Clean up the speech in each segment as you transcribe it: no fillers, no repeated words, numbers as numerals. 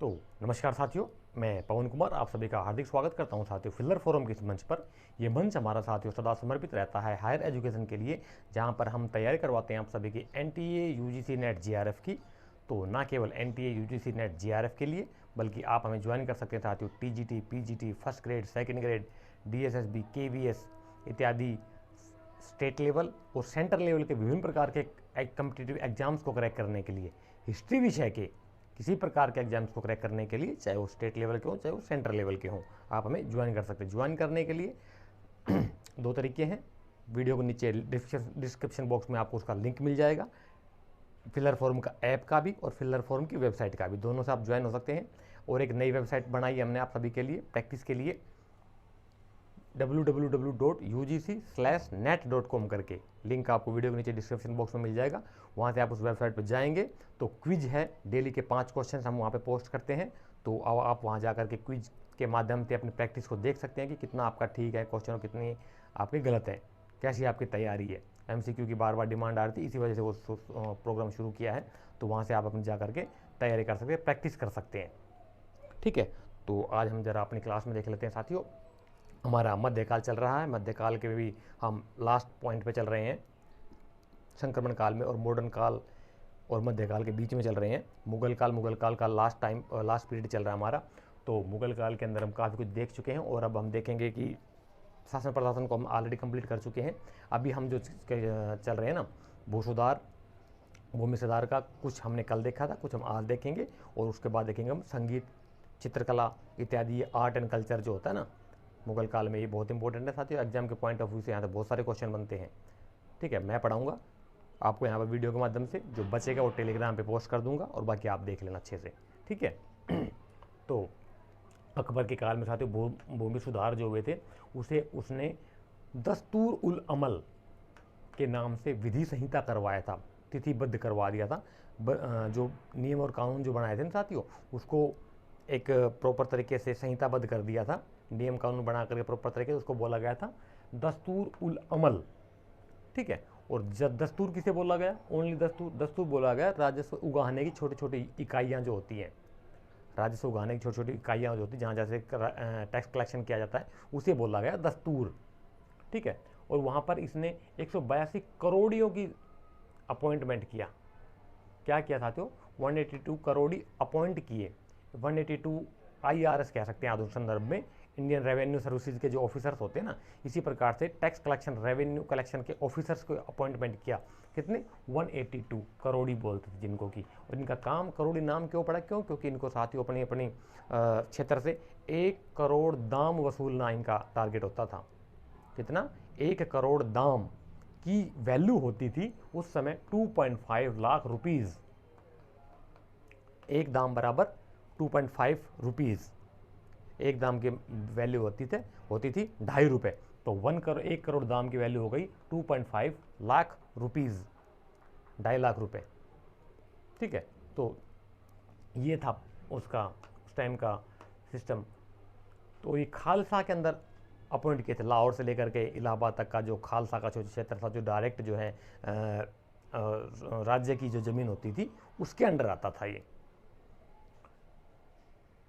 तो नमस्कार साथियों, मैं पवन कुमार आप सभी का हार्दिक स्वागत करता हूं साथियों फिल्लर फोरम के इस मंच पर। यह मंच हमारा साथियों सदा समर्पित रहता है हायर एजुकेशन के लिए, जहां पर हम तैयारी करवाते हैं आप सभी की एनटीए यूजीसी नेट जीआरएफ की। तो ना केवल एनटीए यूजीसी नेट जीआरएफ के लिए, बल्कि आप हमें ज्वाइन कर सकते हैं साथियों TGT, PGT, first grade, second grade, DSSB, KVS इत्यादि स्टेट लेवल और सेंटर लेवल के विभिन्न प्रकार के कम्पिटिटिव एग्जाम्स को क्रैक करने के लिए, हिस्ट्री विषय के किसी प्रकार के एग्जाम्स को क्रैक करने के लिए, चाहे वो स्टेट लेवल के हों चाहे वो सेंटर लेवल के हों, आप हमें ज्वाइन कर सकते हैं। ज्वाइन करने के लिए दो तरीके हैं। वीडियो को नीचे डिस्क्रिप्शन बॉक्स में आपको उसका लिंक मिल जाएगा, फिल्लर फोरम का ऐप का भी और फिल्लर फोरम की वेबसाइट का भी, दोनों से आप ज्वाइन हो सकते हैं। और एक नई वेबसाइट बनाई हमने आप सभी के लिए प्रैक्टिस के लिए, www.ugc/net.com करके लिंक आपको वीडियो के नीचे डिस्क्रिप्शन बॉक्स में मिल जाएगा। वहाँ से आप उस वेबसाइट पर जाएंगे तो क्विज है, डेली के 5 क्वेश्चन हम वहाँ पे पोस्ट करते हैं। तो आप वहाँ जा करके क्विज के माध्यम से अपनी प्रैक्टिस को देख सकते हैं कि कितना आपका ठीक है क्वेश्चन और कितनी आपके गलत है, कैसी आपकी तैयारी है। MCQ की बार बार डिमांड आ रही थी, इसी वजह से वो प्रोग्राम शुरू किया है। तो वहाँ से आप अपनी जा करके तैयारी कर सकते हैं, प्रैक्टिस कर सकते हैं। ठीक है, तो आज हम जरा अपनी क्लास में देख लेते हैं साथियों। हमारा मध्यकाल चल रहा है, मध्यकाल के भी हम लास्ट पॉइंट पे चल रहे हैं। संक्रमण काल में और मॉडर्न काल और मध्यकाल के बीच में चल रहे हैं। मुगल काल का लास्ट पीरियड चल रहा है हमारा। तो मुगल काल के अंदर हम काफ़ी कुछ देख चुके हैं और अब हम देखेंगे कि शासन प्रशासन को हम ऑलरेडी कंप्लीट कर चुके हैं। अभी हम जो चल रहे हैं ना, भू सुधार, भूमि सुधार का कुछ हमने कल देखा था, कुछ हम आज देखेंगे। और उसके बाद देखेंगे हम संगीत, चित्रकला इत्यादि, आर्ट एंड कल्चर जो होता है ना मुगल काल में, ये बहुत इंपॉर्टेंट है साथियों। एग्जाम के पॉइंट ऑफ व्यू से यहाँ से बहुत सारे क्वेश्चन बनते हैं। ठीक है, मैं पढ़ाऊंगा आपको यहाँ पर वीडियो के माध्यम से, जो बचेगा वो टेलीग्राम पे पोस्ट कर दूंगा और बाकी आप देख लेना अच्छे से। ठीक है तो अकबर के काल में साथियों भूमि सुधार जो हुए थे, उसने दस्तूर उल अमल के नाम से विधि संहिता करवाया था, तिथिबद्ध करवा दिया था। जो नियम और कानून जो बनाए थे ना साथियों, उसको एक प्रॉपर तरीके से संहिताबद्ध कर दिया था। नियम कानून बना करके प्रॉपर तरीके से उसको बोला गया था दस्तूर उल अमल। ठीक है, और जब दस्तूर किसे बोला गया, ओनली दस्तूर बोला गया राजस्व उगाहने की छोटी छोटी इकाइयाँ जो होती हैं, राजस्व उगाहने की छोटी छोटी इकाइयाँ जो होती हैं, जहाँ जैसे टैक्स कलेक्शन किया जाता है, उसे बोला गया दस्तूर। ठीक है, और वहाँ पर इसने 182 करोड़ियों की अपॉइंटमेंट किया। क्या किया साथियों, 182 करोड़ी अपॉइंट किए। 182 IRS कह सकते हैं आधुनिक संदर्भ में, इंडियन रेवेन्यू सर्विसेज के जो ऑफिसर्स होते हैं ना, इसी प्रकार से टैक्स कलेक्शन, रेवेन्यू कलेक्शन के ऑफिसर्स को अपॉइंटमेंट किया। कितने, 182 करोड़ी बोलते थे जिनको की। और इनका काम करोड़ी नाम क्यों पड़ा, क्योंकि इनको साथियों अपनी अपनी क्षेत्र से 1 करोड़ दाम वसूलना इनका टारगेट होता था। कितना, 1 करोड़ दाम की वैल्यू होती थी उस समय 2.5 लाख रुपीज़। एक दाम बराबर 2.5 रुपीज़, एक दाम की वैल्यू होती थी 2.5 रुपये। तो 1 करोड़ दाम की वैल्यू हो गई 2.5 लाख रुपीज़, 2.5 लाख रुपए। ठीक है, तो ये था उसका उस टाइम का सिस्टम। तो ये खालसा के अंदर अपॉइंट किए थे, लाहौर से लेकर के इलाहाबाद तक का जो खालसा का क्षेत्र था, जो डायरेक्ट जो है राज्य की जो ज़मीन होती थी उसके अंडर आता था ये।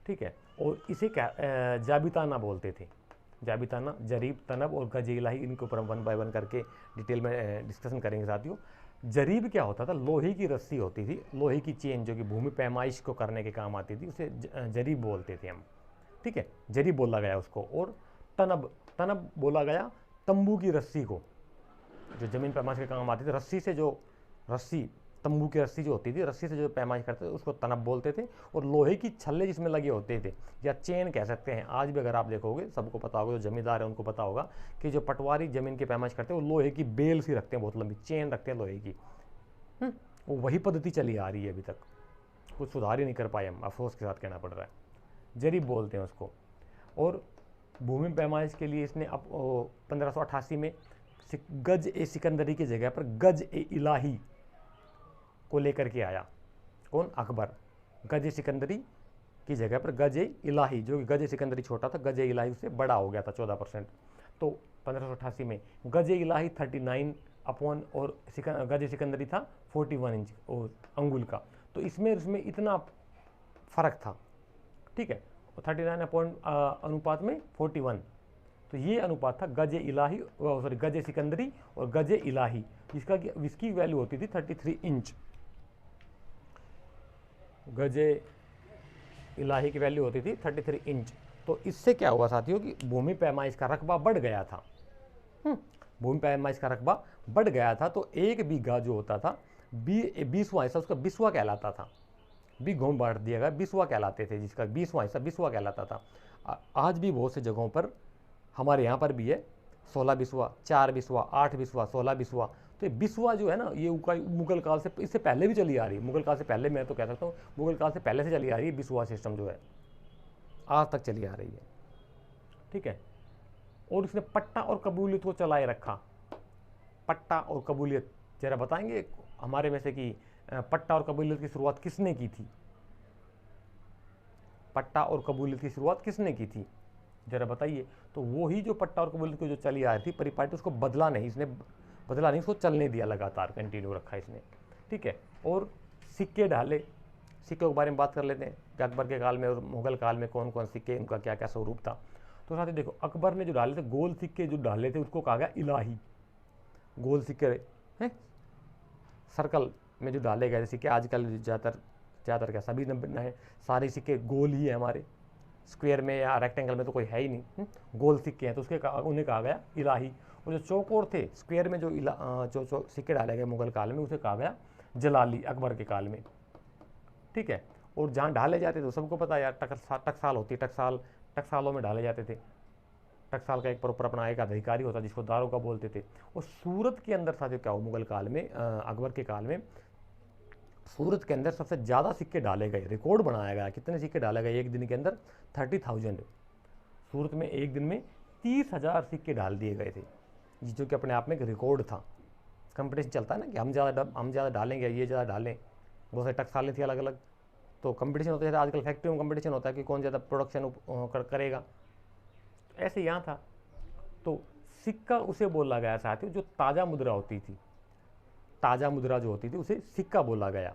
ठीक है, और इसे क्या जाबिताना बोलते थे। जाबिताना, जरीब, तनब और गज इलाही, इनके ऊपर हम 1 बाय 1 करके डिटेल में डिस्कशन करेंगे साथियों। जरीब क्या होता था, लोहे की रस्सी होती थी, लोहे की चेन जो कि भूमि पैमाइश को करने के काम आती थी, उसे जरीब बोलते थे हम। ठीक है, जरीब बोला गया उसको। और तनब बोला गया तंबू की रस्सी को, जो जमीन पैमाइश के काम आती थी। रस्सी से जो रस्सी, तंबू की रस्सी जो होती थी, रस्सी से जो पैमाइश करते थे उसको तनब बोलते थे। और लोहे की छल्ले जिसमें लगे होते थे, या चेन कह सकते हैं। आज भी अगर आप देखोगे, सबको पता होगा, जो जमींदार है उनको पता होगा कि जो पटवारी जमीन की पैमाइश करते हैं वो लोहे की बेल सी रखते हैं, बहुत लंबी चेन रखते हैं लोहे की। वो वही पद्धति चली आ रही है अभी तक, कुछ सुधार ही नहीं कर पाए हम, अफसोस के साथ कहना पड़ रहा है। जरीब बोलते हैं उसको। और भूमि पैमाइश के लिए इसने अब 1588 में गज ए सिकंदरी की जगह पर गज ए इलाही को लेकर के आया। कौन, अकबर। गज ए सिकंदरी की जगह पर गज ए इलाही, जो कि गज ए सिकंदरी छोटा था, गज ए इलाही उससे बड़ा हो गया था 14%। तो 1588 में गज ए इलाही 39 अपॉन, और गज ए सिकंदरी था 41 इंच और अंगुल का। तो इसमें इतना फ़र्क था। ठीक है, 39 अनुपात में 41, तो ये अनुपात था गजे इलाही, सॉरी गजे सिकंदरी और गजे इलाही, जिसकी वैल्यू होती थी 33 इंच। गजे इलाही की वैल्यू होती थी 33 इंच। तो इससे क्या हुआ साथियों कि भूमि पैमाइश का रकबा बढ़ गया था। भूमि पैमाइश का रकबा बढ़ गया था, तो एक बीघा जो होता था 20वां हिस्सा उसका बिस्वा कहलाता था। बीघों में बांट दिया गया, बिस्वा कहलाते थे, जिसका 20वां हिस्सा बिस्वा कहलाता था। आज भी बहुत से जगहों पर, हमारे यहाँ पर भी है 16 बिस्वा, 4 बिस्वा, 8 बिस्वा, 16 बिस्वा। तो ये बिस्वा जो है ना, ये मुगल काल से, इससे पहले भी चली आ रही है, मुगल काल से पहले, मैं तो कह सकता हूँ मुगल काल से पहले से चली आ रही है बिस्वा सिस्टम जो है, आज तक चली आ रही है। ठीक है, और इसने पट्टा और कबूलियत को चलाए रखा। पट्टा और कबूलियत जरा बताएंगे हमारे में से कि पट्टा और कबूलियत की शुरुआत किसने की थी? पट्टा और कबूलियत की शुरुआत किसने की थी, जरा बताइए। तो वो ही जो पट्टा और कबूलियत को जो चली आ रही थी परिपाटी, उसको बदला नहीं, इसने बदला नहीं, उसको चलने दिया, लगातार कंटिन्यू रखा इसने। ठीक है, और सिक्के ढाले, सिक्कों के बारे में बात कर लेते हैं कि अकबर के काल में और मुगल काल में कौन कौन सिक्के, उनका क्या क्या स्वरूप था। तो साथ ही देखो, अकबर ने जो डाले थे गोल सिक्के, जो डाले थे उसको कहा गया इलाही। गोल सिक्के हैं, सर्कल में जो डाले गए सिक्के, आजकल ज़्यादातर क्या सभी नए सारे सिक्के गोल ही है हमारे, स्क्वायर में या रेक्टेंगल में तो कोई है ही नहीं, गोल सिक्के हैं, तो उन्हें कहा गया इलाही। और जो चौकोर थे स्क्वायर में जो सिक्के डाले गए मुगल काल में, उसे कहा गया जलाली, अकबर के काल में। ठीक है, और जहाँ डाले जाते थे तो सबको पता है यार, टकसाल होती है, टकसालों में डाले जाते थे। टकसाल का एक प्रॉपर अपना एक अधिकारी होता जिसको दारोगा बोलते थे। और सूरत के अंदर साथियों क्या हो, मुगल काल में, अकबर के काल में सूरत के अंदर सबसे ज़्यादा सिक्के डाले गए, रिकॉर्ड बनाया गया। कितने सिक्के डाले गए एक दिन के अंदर? 30,000। सूरत में एक दिन में 30,000 सिक्के डाल दिए गए थे, जो कि अपने आप में एक रिकॉर्ड था। कंपटीशन चलता है ना कि हम ज़्यादा डालेंगे, ये ज़्यादा डालें, बहुत सारे टकसालें थी अलग अलग, तो कंपटीशन होता है। आजकल फैक्ट्री में कंपटीशन होता है कि कौन ज़्यादा प्रोडक्शन करेगा, ऐसे यहाँ था। तो सिक्का उसे बोला गया साथियों जो ताज़ा मुद्रा होती थी, ताज़ा मुद्रा जो होती थी उसे सिक्का बोला गया।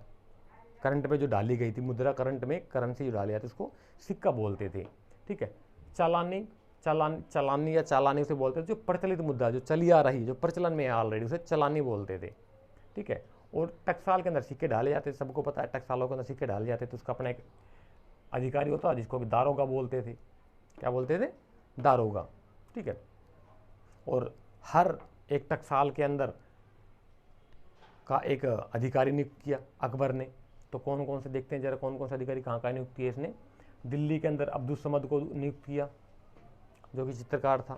करंट में जो डाली गई थी मुद्रा, करंट में करेंसी जो डाली जाती उसको सिक्का बोलते थे। ठीक है, चालानी या चालानी उसे बोलते थे, जो प्रचलित मुद्रा जो चली आ रही, जो प्रचलन में है ऑलरेडी, उसे चालानी बोलते थे। ठीक है, और टकसाल के अंदर सिक्के डाले जाते थे, सबको पता है टकसालों के अंदर सिक्के डाले जाते थे, उसका अपना एक अधिकारी होता है जिसको कि दारोगा बोलते थे। क्या बोलते थे? दारोगा। ठीक है, और हर एक टकसाल के अंदर का एक अधिकारी नियुक्त किया अकबर ने। तो कौन कौन से देखते हैं जरा, कौन कौन से अधिकारी कहाँ कहाँ नियुक्त किए इसने। दिल्ली के अंदर अब्दुल समद को नियुक्त किया जो कि चित्रकार था।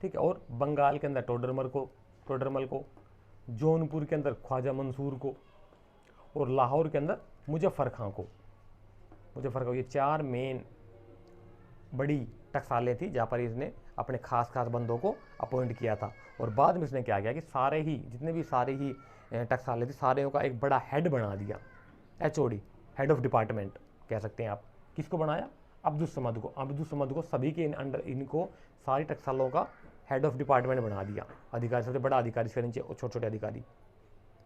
ठीक है, और बंगाल के अंदर टोडरमल को, जौनपुर के अंदर ख्वाजा मंसूर को, और लाहौर के अंदर मुजफ्फर खां को। ये 4 मेन बड़ी टकसालें थी जहाँ पर इसने अपने खास बंदों को अपॉइंट किया था। और बाद में इसने क्या किया कि जितने भी सारे ही टकसालें थी, सारे का एक बड़ा हेड बना दिया, HOD, हेड ऑफ डिपार्टमेंट कह सकते हैं आप। किसको बनाया? अब्दुल समद को सभी के अंडर इनको सारी टकसालों का हेड ऑफ डिपार्टमेंट बना दिया, अधिकारी, सबसे बड़ा अधिकारी, इसके नीचे छोटे छोटे अधिकारी।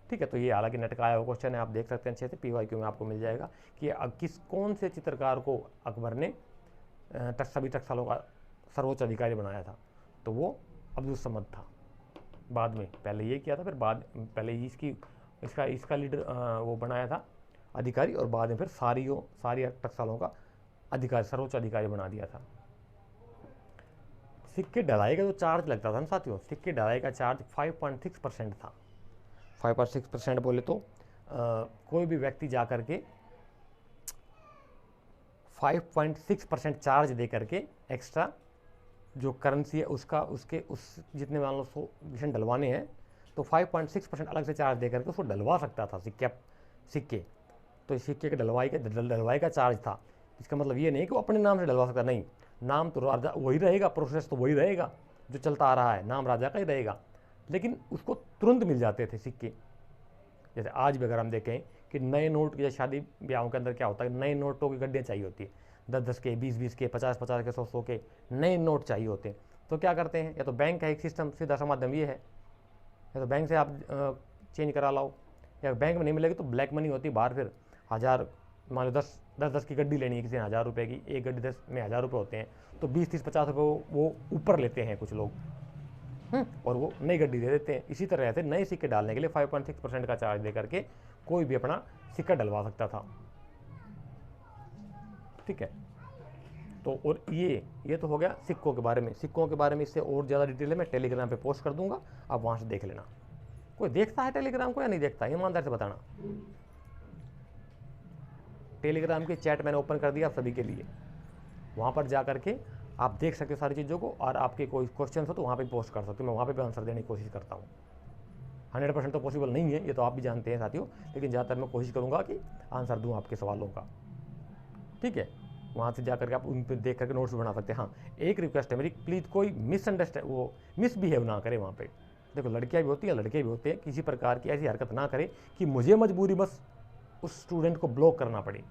ठीक है, तो ये हालांकि नटकाया हुआ क्वेश्चन है, आप देख सकते हैं अच्छे से, PYQ में आपको मिल जाएगा कि कौन से चित्रकार को अकबर ने सभी टकसालों का सर्वोच्च अधिकारी बनाया था। तो वो अब्दुल समद था। बाद में पहले ये किया था, फिर पहले इसका लीडर वो बनाया था अधिकारी, और बाद में फिर सारी टकसालों का अधिकारी, सर्वोच्च अधिकारी बना दिया था। सिक्के ढलाई का जो चार्ज लगता था ना साथियों, सिक्के ढलाई का चार्ज 5.6% था। 5.6% बोले तो कोई भी व्यक्ति जा करके 5.6% चार्ज दे करके एक्स्ट्रा जो करेंसी है उस जितने मान लो 100 डलवाने हैं, तो 5.6% अलग से चार्ज दे करके उसको डलवा सकता था सिक्के। तो सिक्के के डलवाई का चार्ज था। इसका मतलब ये नहीं कि वो अपने नाम से डलवा सकता, नहीं, नाम तो राजा वही रहेगा, प्रोसेस तो वही रहेगा जो चलता आ रहा है, नाम राजा का ही रहेगा, लेकिन उसको तुरंत मिल जाते थे सिक्के। जैसे आज भी अगर हम देखें कि नए नोट, या शादी ब्याहों के अंदर क्या होता है, नए नोटों की गड्डियाँ चाहिए होती है, 10-10 के, 20-20 के, 50-50 के, 100-100 के नए नोट चाहिए होते हैं। तो क्या करते हैं, या तो बैंक का एक सिस्टम, सीधा सा माध्यम ये है, या तो बैंक से आप चेंज करा लाओ, या बैंक में नहीं मिलेगी तो ब्लैक मनी होती है बाहर, फिर 1000 मान लो 10 10-10 की गड्डी लेनी है किसी ने 1000 रुपये की, एक गड्डी 10 में 1000 रुपये होते हैं, तो 20-30-50 रुपये वो ऊपर लेते हैं कुछ लोग, और वो नई गड्डी दे देते हैं। इसी तरह से नए सिक्के डालने के लिए 5.6% का चार्ज दे करके कोई भी अपना सिक्का डलवा सकता था। ठीक है, तो और ये तो हो गया सिक्कों के बारे में। सिक्कों के बारे में इससे और ज़्यादा डिटेल है मैं टेलीग्राम पे पोस्ट कर दूंगा, आप वहाँ से देख लेना। कोई देखता है टेलीग्राम को या नहीं देखता, ईमानदार से बताना। टेलीग्राम की चैट मैंने ओपन कर दिया आप सभी के लिए, वहाँ पर जा करके आप देख सकते हो सारी चीज़ों को, और आपके कोई क्वेश्चन हो तो वहाँ पे पोस्ट कर सकते हो, मैं वहाँ पे भी आंसर देने की कोशिश करता हूँ। 100% तो पॉसिबल नहीं है, ये तो आप भी जानते हैं साथियों, लेकिन ज़्यादातर मैं कोशिश करूँगा कि आंसर दूँ आपके सवालों का। ठीक है, वहाँ से जा करके आप उन पर देख करके नोट्स बना सकते हैं। हाँ, एक रिक्वेस्ट है मेरी, प्लीज़ कोई मिसअंडरस्टैंड वो मिसबिहेव ना करे वहाँ पे। देखो लड़कियाँ भी होती हैं लड़के भी होते हैं, किसी प्रकार की ऐसी हरकत ना करे कि मुझे मजबूरी बस उस स्टूडेंट को ब्लॉक करना पड़े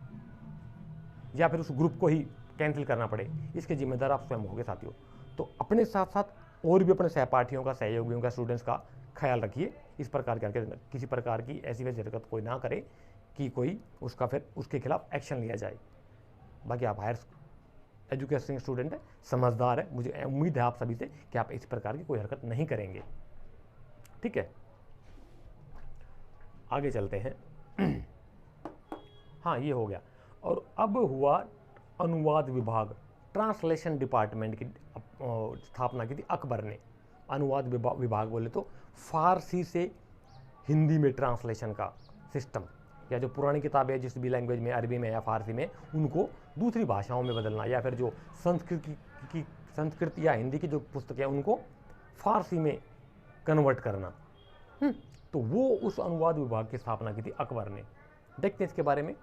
या फिर उस ग्रुप को ही कैंसिल करना पड़े। इसके जिम्मेदार आप स्वयं होंगे साथियों। तो अपने साथ साथ और भी अपने सहपाठियों का, सहयोगियों का, स्टूडेंट्स का ख्याल रखिए। इस प्रकार करके किसी प्रकार की ऐसी वैसी हरकत कोई ना करे कि कोई उसका फिर उसके खिलाफ एक्शन लिया जाए। बाकी आप हायर एजुकेशन स्टूडेंट है, समझदार है, मुझे उम्मीद है आप सभी से कि आप इस प्रकार की कोई हरकत नहीं करेंगे। ठीक है, आगे चलते हैं। हाँ, ये हो गया। और अब हुआ अनुवाद विभाग, ट्रांसलेशन डिपार्टमेंट की स्थापना की थी अकबर ने। अनुवाद विभाग बोले तो फारसी से हिंदी में ट्रांसलेशन का सिस्टम, या जो पुरानी किताबें जिस भी लैंग्वेज में, अरबी में या फारसी में, उनको दूसरी भाषाओं में बदलना, या फिर जो संस्कृत या हिंदी की जो पुस्तकें उनको फारसी में कन्वर्ट करना। तो वो उस अनुवाद विभाग की स्थापना की थी अकबर ने। देखते हैं इसके बारे में।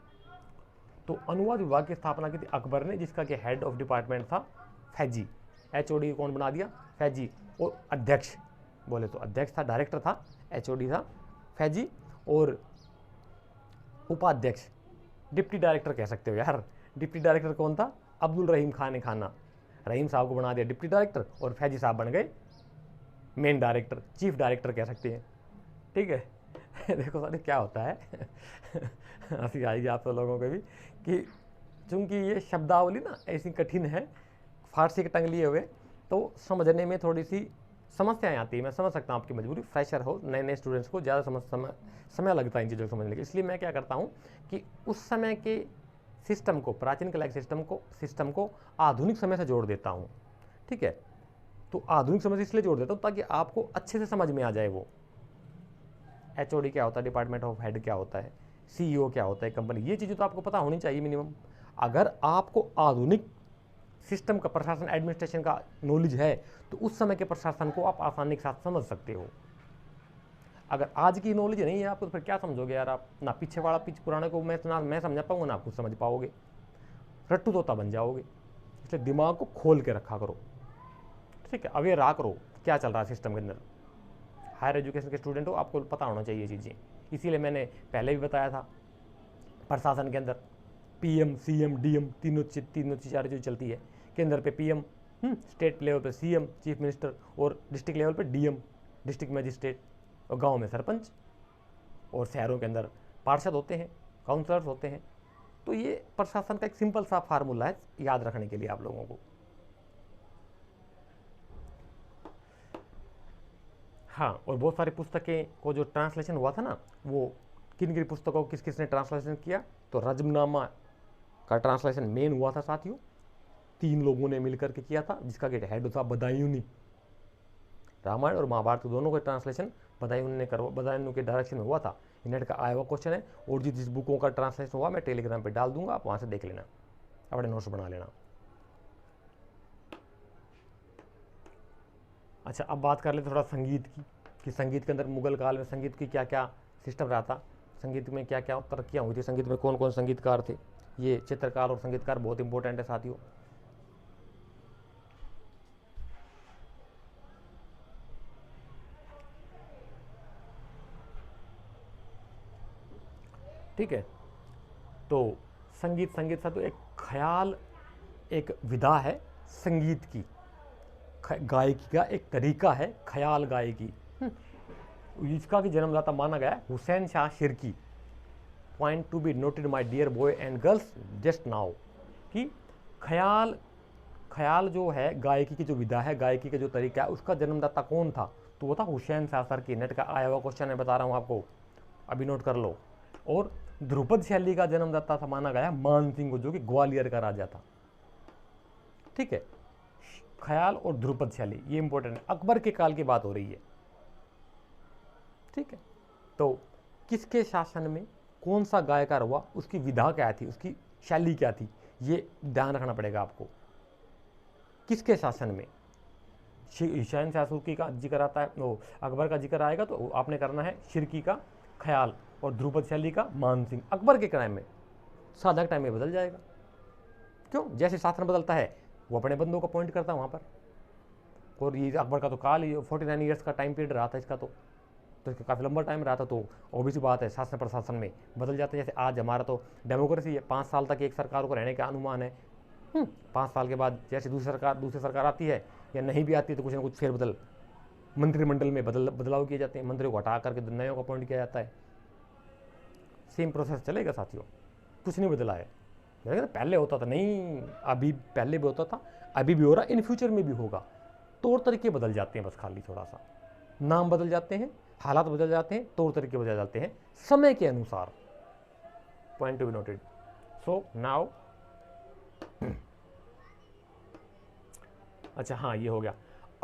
तो अनुवाद विभाग की स्थापना की थी अकबर ने, जिसका कि हेड ऑफ डिपार्टमेंट था फैजी। HOD कौन बना दिया? फैजी। और अध्यक्ष बोले तो अध्यक्ष था, डायरेक्टर था, HOD था फैजी। और उपाध्यक्ष, डिप्टी डायरेक्टर कह सकते हो यार। डिप्टी डायरेक्टर कौन था? अब्दुल रहीम खान खाना। रहीम साहब को बना दिया डिप्टी डायरेक्टर और फैजी साहब बन गए मेन डायरेक्टर, चीफ डायरेक्टर कह सकते हैं। ठीक है। देखो सारे क्या होता है, हंसी आएगी आप सब लोगों को भी, कि चूंकि ये शब्दावली ना ऐसी कठिन है, फारसी के टंग लिए हुए, तो समझने में थोड़ी सी समस्याएं आती है। मैं समझ सकता हूँ आपकी मजबूरी, फ्रेशर हो, नए नए स्टूडेंट्स को ज़्यादा समय लगता है इन चीज़ों को समझने के। इसलिए मैं क्या करता हूँ कि उस समय के सिस्टम को, प्राचीन कला के सिस्टम को आधुनिक समय से जोड़ देता हूँ। ठीक है, तो आधुनिक समय से इसलिए जोड़ देता हूँ ताकि आपको अच्छे से समझ में आ जाए। वो HOD क्या होता है, डिपार्टमेंट ऑफ हेड क्या होता है, CEO क्या होता है कंपनी, ये चीज़ें तो आपको पता होनी चाहिए मिनिमम। अगर आपको आधुनिक सिस्टम का, प्रशासन, एडमिनिस्ट्रेशन का नॉलेज है, तो उस समय के प्रशासन को आप आसानी के साथ समझ सकते हो। अगर आज की नॉलेज नहीं है आपको, तो फिर क्या समझोगे यार आप? ना पीछे वाला पुराने को मैं समझा पाऊंगा, ना आप कुछ समझ पाओगे, रट्टू तोता बन जाओगे। इसलिए दिमाग को खोल के रखा करो। ठीक है, अवेयर रहा करो क्या चल रहा है सिस्टम के अंदर। हायर एजुकेशन के स्टूडेंट हो, आपको पता होना चाहिए चीज़ें। इसीलिए मैंने पहले भी बताया था, प्रशासन के अंदर PM, CM, DM तीनों चार चीज़ चलती है। केंद्र पे PM, स्टेट लेवल पे CM, चीफ मिनिस्टर, और डिस्ट्रिक्ट लेवल पे DM, डिस्ट्रिक्ट मजिस्ट्रेट, और गांव में सरपंच, और शहरों के अंदर पार्षद होते हैं, काउंसलर्स होते हैं। तो ये प्रशासन का एक सिंपल सा फार्मूला है याद रखने के लिए आप लोगों को। हाँ, और बहुत सारी पुस्तकें को जो ट्रांसलेशन हुआ था ना, वो किन किन पुस्तकों को किस किसने ट्रांसलेशन किया? तो रजमनामा का ट्रांसलेशन मेन हुआ था साथियों, 3 लोगों ने मिलकर के किया था, जिसका कि हेड था बदायूनी। रामायण और महाभारत दोनों का ट्रांसलेशन बदायूनी के डायरेक्शन में हुआ था। नेट का आया हुआ क्वेश्चन है, और जिस बुकों का ट्रांसलेशन हुआ मैं टेलीग्राम पे डाल दूंगा, आप वहाँ से देख लेना, अपने नोट्स बना लेना। अच्छा, अब बात कर ले थोड़ा संगीत की, कि संगीत के अंदर मुगल काल में संगीत की क्या क्या सिस्टम रहा था, संगीत में क्या क्या तरक्कियाँ हुई थी, संगीत में कौन कौन संगीतकार थे। ये चित्रकार और संगीतकार बहुत इंपॉर्टेंट है साथियों। ठीक है, तो संगीत साथियों एक ख्याल, एक विधा है संगीत की, गायकी का एक तरीका है ख्याल गायकी। इसका भी जन्मदाता माना गया है Hussain Shah Shirki. Point to be noted my dear boy and girls just now, कि ख्याल जो है गायकी की जो विधा है, गायकी का जो तरीका है, उसका जन्मदाता कौन था? तो वो था हुसैन शाह सर की। नेट का आया हुआ क्वेश्चन है, बता रहा हूँ आपको, अभी नोट कर लो। और ध्रुपद शैली का जन्मदाता था माना गया मान सिंह को, जो कि ग्वालियर का राजा था। ठीक है, ख्याल और ध्रुपद शैली ये इंपॉर्टेंट है, अकबर के काल की बात हो रही है। ठीक है, तो किसके शासन में कौन सा गायकार हुआ, उसकी विधा क्या थी, उसकी शैली क्या थी, ये ध्यान रखना पड़ेगा आपको। किसके शासन में? हुसैन शाह सूरी का जिक्र आता है, वो अकबर का जिक्र आएगा तो आपने करना है शिरकी का ख्याल और ध्रुपद शैली का मान सिंह। अकबर के टाइम में, साधक टाइम में बदल जाएगा। क्यों? जैसे शासन बदलता है वो अपने बंदों को अपॉइंट करता है वहाँ पर। और ये अकबर का तो काल ही 49 ईयर्स का टाइम पीरियड रहा था इसका, तो इसका काफ़ी लंबा टाइम रहा था। तो ऑब्वियस बात है शासन प्रशासन में बदल जाते हैं। जैसे आज हमारा तो डेमोक्रेसी है, 5 साल तक एक सरकार को रहने का अनुमान है। 5 साल के बाद जैसे दूसरी सरकार आती है या नहीं भी आती है तो कुछ ना कुछ फेरबदल, मंत्रिमंडल में बदलाव किए जाते हैं, मंत्रियों को हटा करके नयों को अपॉइंट किया जाता है। सेम प्रोसेस चलेगा साथियों, कुछ नहीं बदला है। पहले होता था नहीं, अभी पहले भी होता था, अभी भी हो रहा, इन फ्यूचर में भी होगा। तौर तरीके बदल जाते हैं, बस खाली थोड़ा सा नाम बदल जाते हैं, हालात बदल जाते हैं, तौर तरीके बदल जाते हैं समय के अनुसार। Point to be noted. So now अच्छा हाँ, ये हो गया।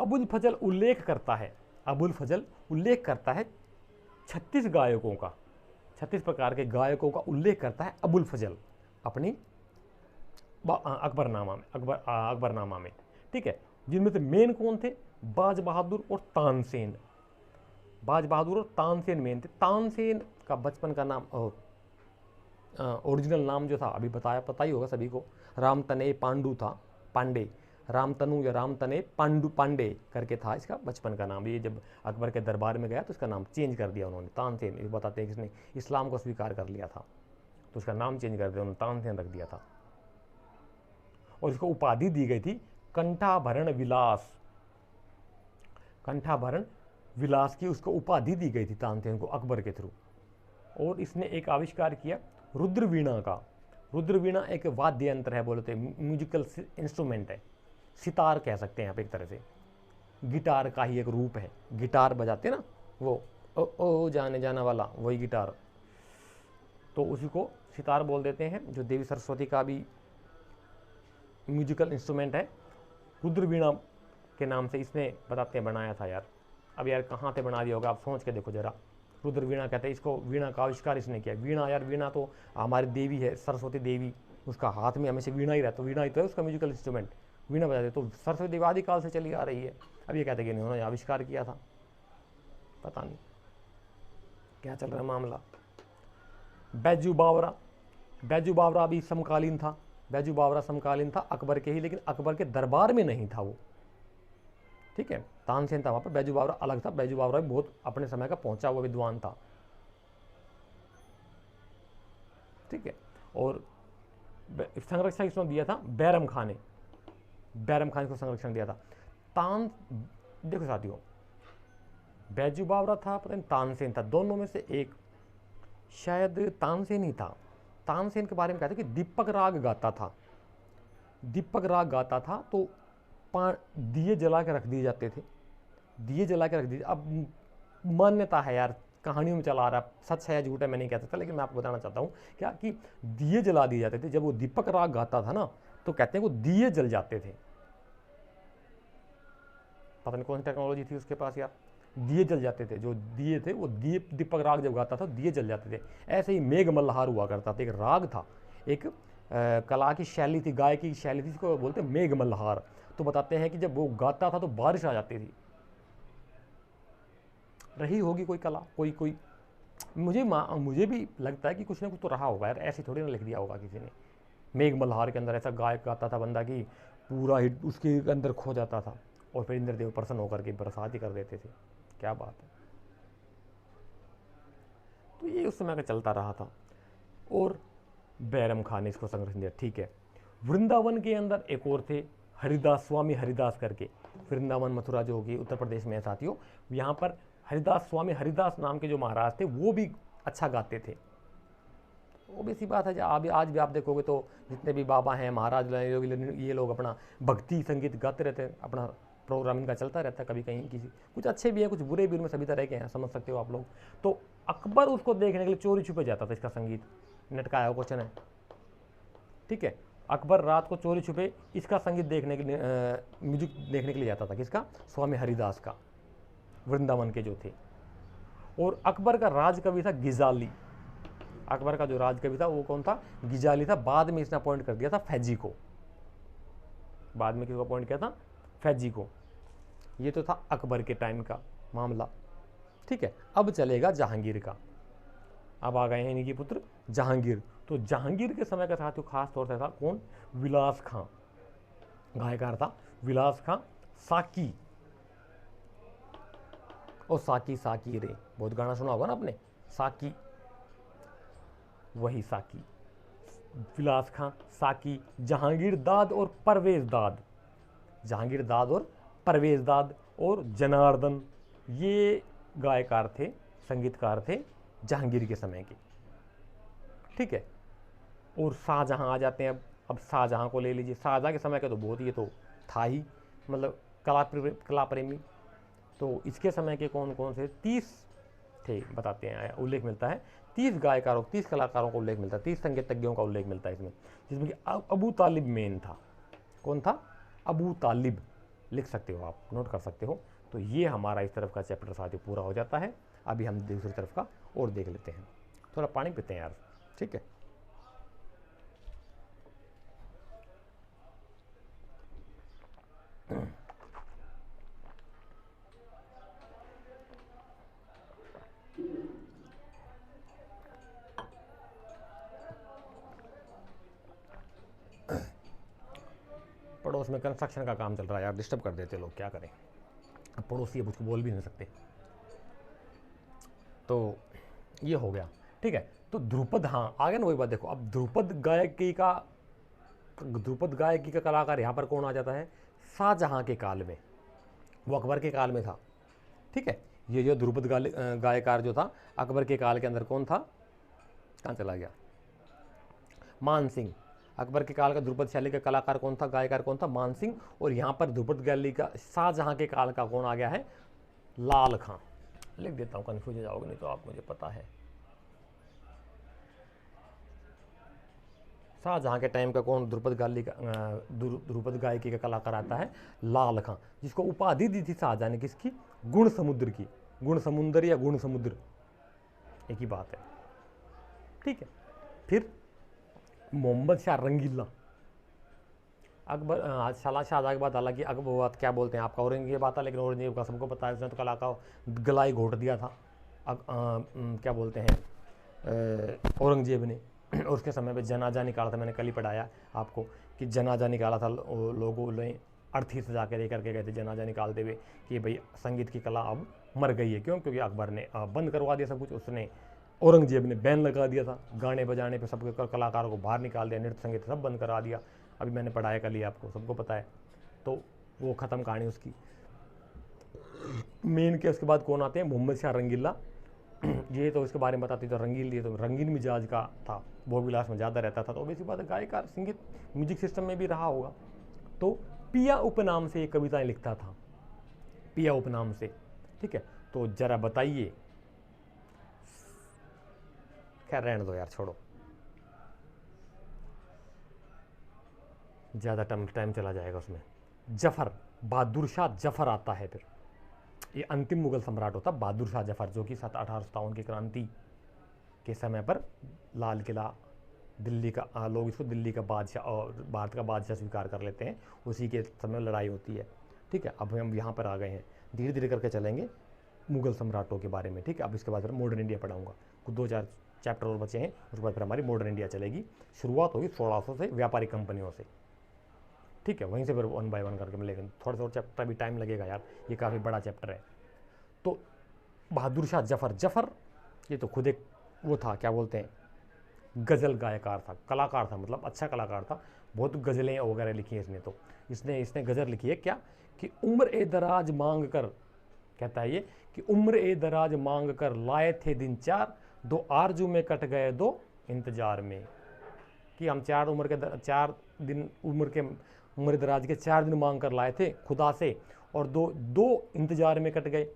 अबुल फजल उल्लेख करता है, अबुल फजल उल्लेख करता है 36 गायकों का, 36 प्रकार के गायकों का उल्लेख करता है अबुल फजल अपनी अकबरनामा में। ठीक है, जिनमें से मेन कौन थे? बाज बहादुर और तानसेन। बाज बहादुर और तानसेन मेन थे। तानसेन का बचपन का नाम, ओरिजिनल नाम जो था अभी पता ही होगा सभी को, रामतने पांडु था, पांडे, रामतनु या रामतने पांडे करके था इसका बचपन का नाम। ये जब अकबर के दरबार में गया तो इसका नाम चेंज कर दिया उन्होंने, तानसेन। ये बताते हैं कि इसने इस्लाम को स्वीकार कर लिया था तो उसका नाम चेंज कर दिया उन्होंने, तानसेन रख दिया था। और इसको उपाधि दी गई थी कंठाभरण विलास। कंठाभरण विलास की उसको उपाधि दी गई थी तानसेन को अकबर के थ्रू। और इसने एक आविष्कार किया रुद्रवीणा का। रुद्रवीणा एक वाद्य यंत्र है, बोलते म्यूजिकल इंस्ट्रूमेंट है, सितार कह सकते हैं आप एक तरह से, गिटार का ही एक रूप है। गिटार बजाते ना वो ओ जाने जाना वाला, वही गिटार, तो उसी को सितार बोल देते हैं, जो देवी सरस्वती का भी म्यूजिकल इंस्ट्रूमेंट है। रुद्रवीणा के नाम से इसने बताते हैं बनाया था यार। अब यार कहाँ से बना दिया होगा, आप सोच के देखो जरा। रुद्रवीणा कहते हैं इसको, वीणा का आविष्कार इसने किया। वीणा यार, वीणा तो हमारी देवी है, सरस्वती देवी, उसका हाथ में हमेशा वीणा ही रहता, वीणा ही तो है उसका म्यूजिकल इंस्ट्रूमेंट, वीणा बजाते। तो सरस्वती देवी आदिकाल से चली आ रही है। अब ये कहते हैं कि इन्होंने आविष्कार किया था, पता नहीं क्या चल रहा है मामला। बैजू बावरा, बैजू बावरा भी समकालीन था। बैजू बावरा समकालीन था अकबर के ही, लेकिन अकबर के दरबार में नहीं था वो। ठीक है, तानसेन था वहाँ पर, बैजू बावरा अलग था। बैजू बावरा भी बहुत अपने समय का पहुंचा हुआ विद्वान था। ठीक है, और संरक्षण इसने दिया था बैरम खान ने, बैरम खान को संरक्षण दिया था। देखो साथियों, बैजू बावरा था, पता नहीं तानसेन था, दोनों में से एक, शायद तानसेन ही था। तानसेन के बारे में कहते हैं कि दीपक राग गाता था, दीपक राग गाता था। तो दिए जला के रख दिए जाते थे, दिए जला के रख दिए। अब मान्यता है यार, कहानियों में चला आ रहा है, सच है या झूठ है मैं नहीं कह सकता, लेकिन मैं आपको बताना चाहता हूँ क्या कि दिए जला दिए जाते थे। जब वो दीपक राग गाता था ना, तो कहते हैं वो दिए जल जाते थे। पता नहीं कौन सी टेक्नोलॉजी थी उसके पास यार, दिए जल जाते थे। जो दिए थे वो दीपक राग जब गाता था दिए जल जाते थे। ऐसे ही मेघ मल्हार हुआ करता था, एक राग था, एक कला की शैली थी, गायकी की शैली थी, जिसको बोलते मेघ मल्हार। तो बताते हैं कि जब वो गाता था तो बारिश आ जाती थी। रही होगी कोई कला, कोई मुझे भी लगता है कि कुछ ना कुछ तो रहा होगा यार, ऐसे थोड़ी ना लिख दिया होगा किसी ने। मेघ मल्हार के अंदर ऐसा गायक गाता था बंदा कि पूरा हिट उसके अंदर खो जाता था, और फिर इंद्रदेव प्रसन्न होकर के बरसात ही कर देते थे। क्या बात है। तो ये उस समय का चलता रहा था। और बैरम खान ने इसको संरक्षण दिया। ठीक है, वृंदावन के अंदर एक और थे हरिदास, स्वामी हरिदास करके। वृंदावन मथुरा जो होगी उत्तर प्रदेश में है साथियों, यहाँ पर हरिदास, स्वामी हरिदास नाम के जो महाराज थे वो भी अच्छा गाते थे। ऑब्वियस सी बात है, आज भी आप देखोगे तो जितने भी बाबा हैं, महाराज, ये लोग अपना भक्ति संगीत गाते रहते हैं, अपना प्रोग्राम इनका चलता रहता है। कभी कहीं किसी कुछ अच्छे भी हैं, कुछ बुरे भी, उनमें सभी तरह के हैं, समझ सकते हो आप लोग। तो अकबर उसको देखने के लिए चोरी छुपे जाता था, इसका संगीत नेट का आया क्वेश्चन है, ठीक है। अकबर रात को चोरी छुपे इसका संगीत देखने के लिए, म्यूजिक देखने के लिए जाता था, किसका? स्वामी हरिदास का, वृंदावन के जो थे। और अकबर का राजकवि था गिजाली। अकबर का जो राजकवि था वो कौन था? गिजाली था। बाद में इसने अपॉइंट कर दिया था फैजी को। बाद में किसको अपॉइंट किया था? फैजी को। ये तो था अकबर के टाइम का मामला, ठीक है। अब चलेगा जहांगीर का। अब आ गए हैं इनके पुत्र जहांगीर। तो जहांगीर के समय का साथियों खास तौर से था कौन? विलास खां, गायकार था विलास खां। साकी, और साकी साकी रे, बहुत गाना सुना होगा ना आपने, साकी, वही साकी। विलास खां, साकी, जहांगीर दाद और परवेज दाद। जहांगीर दाद और परवेज दाद और जनार्दन, ये गायकार थे, संगीतकार थे जहांगीर के समय के, ठीक है। और शाहजहां आ जाते हैं। अब शाहजहां को ले लीजिए। शाहजहां के समय का तो बहुत, ये तो था ही, मतलब कला प्रेमी। तो इसके समय के कौन कौन से 30 थे बताते हैं, उल्लेख मिलता है 30 गायकारों, 30 कलाकारों का उल्लेख मिलता है, 30 संगीतज्ञों का उल्लेख मिलता है इसमें, जिसमें कि अबू तालिब मेन था। कौन था? अबू तालिब, लिख सकते हो आप, नोट कर सकते हो। तो ये हमारा इस तरफ का चैप्टर साथियों पूरा हो जाता है। अभी हम दूसरी तरफ का और देख लेते हैं। थोड़ा पानी पीते हैं यार, ठीक है। पड़ोस में कंस्ट्रक्शन का काम चल रहा है यार, डिस्टर्ब कर देते लोग, क्या करें। अब पड़ोसी अब उसको बोल भी नहीं सकते। तो ये हो गया, ठीक है। तो ध्रुपद, हाँ आ गया ना वही बात। देखो अब ध्रुपद गायकी का कलाकार यहाँ पर कौन आ जाता है? शाहजहां के काल में, वो अकबर के काल में था, ठीक है। ये जो ध्रुपद गायकार जो था अकबर के काल के अंदर कौन था? कहाँ चला गया? मान सिंह। अकबर के काल का ध्रुपद शैली का कलाकार कौन था? गायकार कौन था? मान सिंह। और यहाँ पर ध्रुपद गैली का शाहजहां के काल का कौन आ गया है? लाल खां। लिख देता हूँ, कन्फ्यूज हो जाओगे नहीं तो, आप मुझे पता है। शाहजहां के टाइम का कौन ध्रुपद गायकी का कलाकार आता है? लाल खां, जिसको उपाधि दी थी शाहजहां ने, किसकी? गुण समुद्र की। गुण समुद्र या गुण समुद्र एक ही बात है, ठीक है। फिर मोहम्मद शाह रंगीला। अकबर शाहजहां के बाद हालांकि अकबर क्या बोलते हैं आपका औरंगजेब आता, लेकिन औरंगजेब का सबको पता है, उसने तो कला का गलाई घोट दिया था। क्या बोलते हैं औरंगजेब ने। और उसके समय पे जनाजा निकाला था, मैंने कल ही पढ़ाया आपको कि जनाजा निकाला था, लोगों ने अर्थी सजा के लेकर के गए थे जनाजा निकालते हुए कि भाई संगीत की कला अब मर गई है। क्यों? क्योंकि अकबर ने बंद करवा दिया सब कुछ, उसने औरंगजेब ने बैन लगा दिया था, गाने बजाने पे सबके कलाकारों को बाहर निकाल दिया, नृत्य संगीत सब बंद करा दिया। अभी मैंने पढ़ाया कल ही, आपको सबको पता है। तो वो ख़त्म कहानी उसकी। मेन के उसके बाद कौन आते हैं? मोहम्मद शाह रंगीला। ये तो इसके बारे में बताती, तो रंगील, ये तो रंगीन मिजाज का था, भोग विलास में ज़्यादा रहता था। तो वैसी बात है, गायकार संगीत म्यूजिक सिस्टम में भी रहा होगा। तो पिया उपनाम से एक कविताएं लिखता था, पिया उपनाम से, ठीक है। तो जरा बताइए, खैर रहने दो यार, छोड़ो, ज़्यादा टाइम चला जाएगा उसमें। जफ़र, बहादुर शाह जफ़र आता है। फिर ये अंतिम मुगल सम्राट होता बहादुर शाह जफ़र, जो कि 1857 की क्रांति के समय पर लाल किला दिल्ली का, लोग इसको दिल्ली का बादशाह और भारत का बादशाह स्वीकार कर लेते हैं, उसी के समय लड़ाई होती है, ठीक है। अब हम यहाँ पर आ गए हैं, धीरे धीरे करके चलेंगे मुगल सम्राटों के बारे में, ठीक है। अब इसके बाद फिर मॉडर्न इंडिया पढ़ाऊँगा, कुछ 2-4 चैप्टर और बचे हैं, उसके बाद फिर हमारी मॉडर्न इंडिया चलेगी। शुरुआत होगी 1600 से, व्यापारी कंपनियों से, ठीक है। वहीं से फिर 1 बाय 1 करके मिलेगा। थोड़ा सा और चैप्टर भी टाइम लगेगा यार, ये काफ़ी बड़ा चैप्टर है। तो बहादुर शाह जफ़र, ये तो खुद एक वो था, क्या बोलते हैं, गज़ल गायकार था, कलाकार था, मतलब अच्छा कलाकार था। बहुत गज़लें वगैरह लिखी हैं इसने। तो इसने गज़ल लिखी है क्या कि उम्र ए दराज मांग कर, कहता है ये कि उम्र ए दराज मांग कर लाए थे दिन 4, 2 आरजू में कट गए 2 इंतजार में, कि हम 4 दिन उम्र दराज के 4 दिन मांग कर लाए थे खुदा से, और दो इंतजार में कट गए,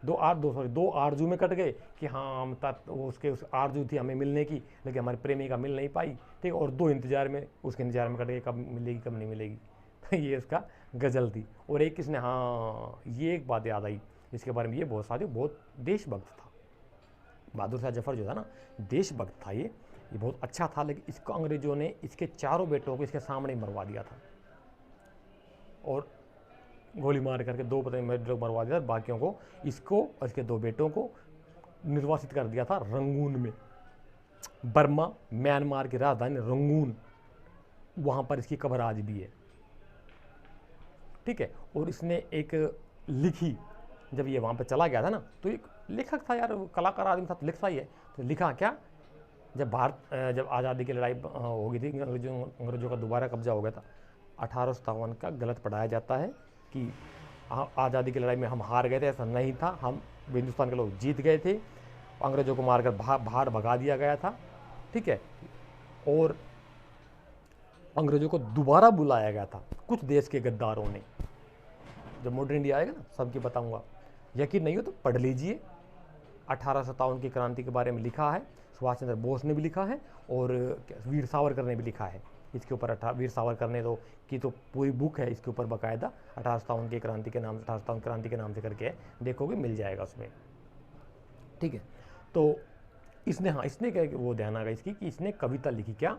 दो आरजू में कट गए कि हाँ हम उसके उस आरजू थी हमें मिलने की, लेकिन हमारी प्रेमी का मिल नहीं पाई, ठीक, और 2 इंतजार में उसके इंतजार में कट गए, कब मिलेगी कब नहीं मिलेगी। तो ये इसका गज़ल थी। और एक किसने, हाँ ये एक बात याद आई इसके बारे में, ये बहुत साथी बहुत देशभक्त था बहादुर शाह जफर जो था ना, देशभक्त था ये बहुत अच्छा था, लेकिन इसको अंग्रेजों ने इसके 4 बेटों को इसके सामने ही मरवा दिया था, और गोली मार करके 2 पता नहीं लोग मरवा दिया था, बाकियों को इसको और इसके 2 बेटों को निर्वासित कर दिया था रंगून में, बर्मा म्यांमार की राजधानी रंगून, वहाँ पर इसकी कब्र आज भी है, ठीक है। और इसने एक लिखी, जब ये वहाँ पे चला गया था ना, तो एक लेखक था यार, कलाकार आदमी था, तो लिखता ही है, तो लिखा क्या, जब आज़ादी की लड़ाई हो गई थी, अंग्रेजों का दोबारा कब्जा हो गया था 1857 का, गलत पढ़ाया जाता है कि आज़ादी की लड़ाई में हम हार गए थे, ऐसा नहीं था, हम हिंदुस्तान के लोग जीत गए थे, अंग्रेजों को मारकर बाहर भगा दिया गया था, ठीक है, और अंग्रेजों को दोबारा बुलाया गया था कुछ देश के गद्दारों ने। जब मॉडर्न इंडिया आएगा ना सबकी बताऊंगा, यकीन नहीं हो तो पढ़ लीजिए। 1857 की क्रांति के बारे में लिखा है, सुभाष चंद्र बोस ने भी लिखा है, और वीर सावरकर ने भी लिखा है इसके ऊपर। वीर सावरकर ने तो पूरी बुक है इसके ऊपर बाकायदा, 1857 की क्रांति के नाम, 1857 क्रांति के नाम से करके देखोगे मिल जाएगा उसमें, ठीक है। तो इसने, हाँ इसने क्या वो ध्यान आ गया इसकी कि इसने कविता लिखी क्या,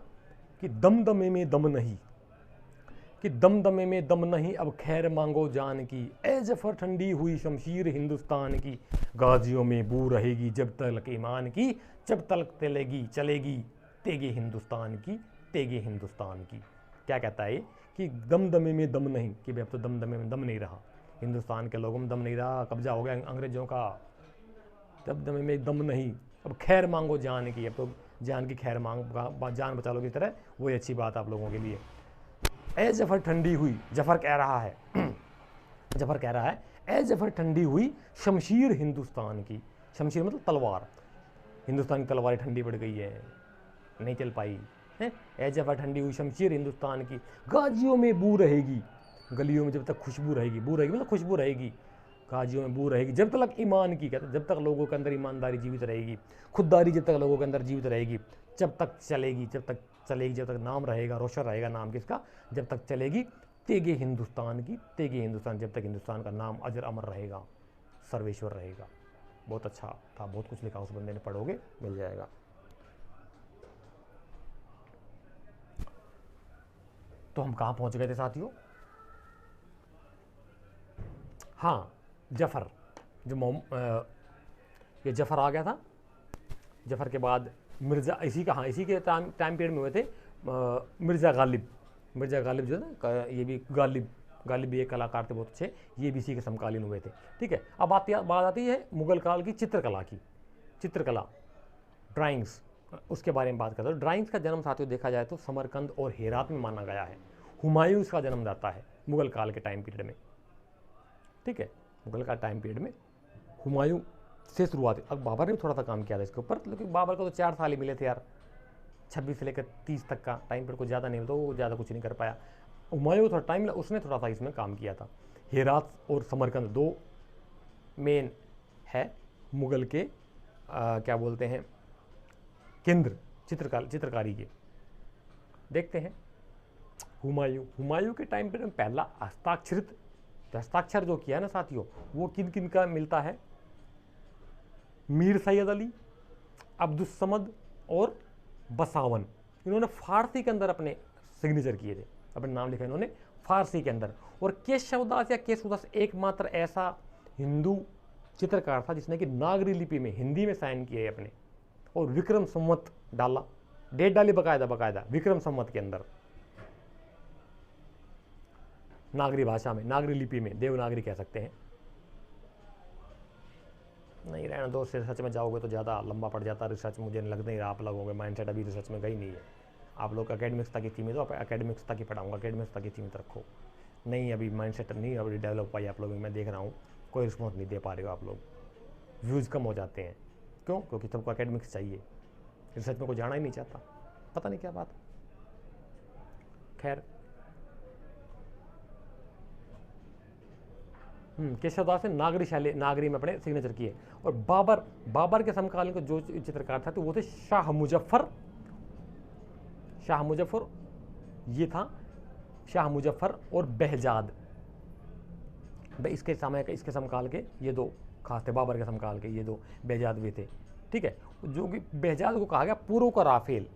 कि दमदमे में दम नहीं, कि दमदमे में दम नहीं, अब खैर मांगो जान की, ए जफर ठंडी हुई शमशीर हिंदुस्तान की, गाजियों में बू रहेगी जब तक ईमान की, जब तक चलेगी तेगे हिंदुस्तान की, तेगे हिंदुस्तान की। क्या कहता है कि दमदमे में दम नहीं, कि भाई अब तो दमदमे में दम नहीं रहा, हिंदुस्तान के लोगों में दम नहीं रहा, कब्जा हो गया अंग्रेजों का, दमदमे में दम नहीं, अब खैर मांगो जान की, अब तो जान की खैर मांग, जान बचा लो की तरह, वही अच्छी बात आप लोगों के लिए। ए जफर ठंडी हुई, जफर कह रहा है जफर कह रहा है, ए जफर ठंडी हुई शमशीर हिंदुस्तान की, शमशीर मतलब तलवार, हिंदुस्तान की तलवारें ठंडी पड़ गई है, नहीं चल पाई है, ए जफर ठंडी हुई शमशीर हिंदुस्तान की, गाजियों में बू रहेगी, गलियों में जब तक खुशबू रहेगी, बू रहेगी मतलब खुशबू रहेगी, गाजियों में बू रहेगी जब तक ईमान की, कहते जब तक लोगों के अंदर ईमानदारी जीवित रहेगी, खुददारी जब तक लोगों के अंदर जीवित रहेगी, जब तक चलेगी, जब तक नाम रहेगा, रोशन रहेगा नाम किसका, जब तक चलेगी तेगे हिंदुस्तान की, तेगे हिंदुस्तान, जब तक हिंदुस्तान का नाम अजर अमर रहेगा, सर्वेश्वर रहेगा। बहुत अच्छा था, बहुत कुछ लिखा उस बंदे ने, पढ़ोगे मिल जाएगा। तो हम कहाँ पहुँच गए थे साथियों, हाँ जफर, ये जफर आ गया था, जफर के बाद मिर्ज़ा, इसी के टाइम पीरियड में हुए थे मिर्ज़ा गालिब जो है ना, ये भी गालिब भी एक कलाकार थे बहुत अच्छे, ये भी इसी के समकालीन हुए थे, ठीक है। अब बात आती है मुगल काल की चित्रकला ड्राइंग्स, उसके बारे में बात करते हैं। ड्राइंग्स का जन्म साथियों देखा जाए तो समरकंद और हेरात में माना गया है, हुमायूं इसका जन्म जाता है मुगल काल के टाइम पीरियड में, ठीक है, मुगल का टाइम पीरियड में हुमायूं से शुरुआत। अब बाबर ने भी थोड़ा सा काम किया था इसके ऊपर, लेकिन बाबर को तो 4 साल ही मिले थे यार, 26 से लेकर 30 तक का टाइम पीरियड, को ज़्यादा नहीं, तो वो ज़्यादा कुछ नहीं कर पाया। हुमायूं को थोड़ा टाइम मिला, उसने थोड़ा सा इसमें काम किया था। हेरात और समरकंद 2 मेन है मुगल के क्या बोलते हैं केंद्र चित्रकारी के। देखते हैं हुमायूं के टाइम पीरियड में पहला हस्ताक्षर जो किया है ना साथियों, वो किन का मिलता है, मीर सैयद अली, अब्दुल समद और बसावन, इन्होंने फारसी के अंदर अपने सिग्नेचर किए थे, अपने नाम लिखे इन्होंने फारसी के अंदर। और केशवदास एकमात्र ऐसा हिंदू चित्रकार था जिसने कि नागरी लिपि में हिंदी में साइन किए अपने, और विक्रम संवत डाला, डेट डाली बकायदा विक्रम संवत के अंदर, नागरी भाषा में, नागरी लिपि में, देवनागरी कह सकते हैं। नहीं रहना दो, रिसर्च में जाओगे तो ज़्यादा लंबा पड़ जाता रिसर्च, मुझे लगता नहीं आप लोगों के माइंडसेट अभी रिसर्च में गई नहीं है। आप लोग एकेडमिक्स तक ही सीमित हो, आप एकेडमिक्स तक ही पढ़ाऊंगा, एकेडमिक्स तक ही सीमित रखो। नहीं अभी माइंडसेट नहीं अभी डेवलप पाई आप लोगों में, मैं देख रहा हूँ कोई रिस्पॉन्स नहीं दे पा रहे हो आप लोग, व्यूज़ कम हो जाते हैं। क्यों? क्योंकि सबको एकेडमिक्स चाहिए, रिसर्च में कोई जाना ही नहीं चाहता, पता नहीं क्या बात। खैर, केशवदास ने नागरी में अपने सिग्नेचर किए। और बाबर के समकालीन को जो चित्रकार था तो वो थे शाह मुजफ्फर, ये था शाह मुजफ्फर और बेहजाद। इसके समकाल के ये दो खास थे, बाबर के समकाल के ये दो बेहजाद भी थे। ठीक है, जो कि बेहजाद को कहा गया पूर्व का राफेल।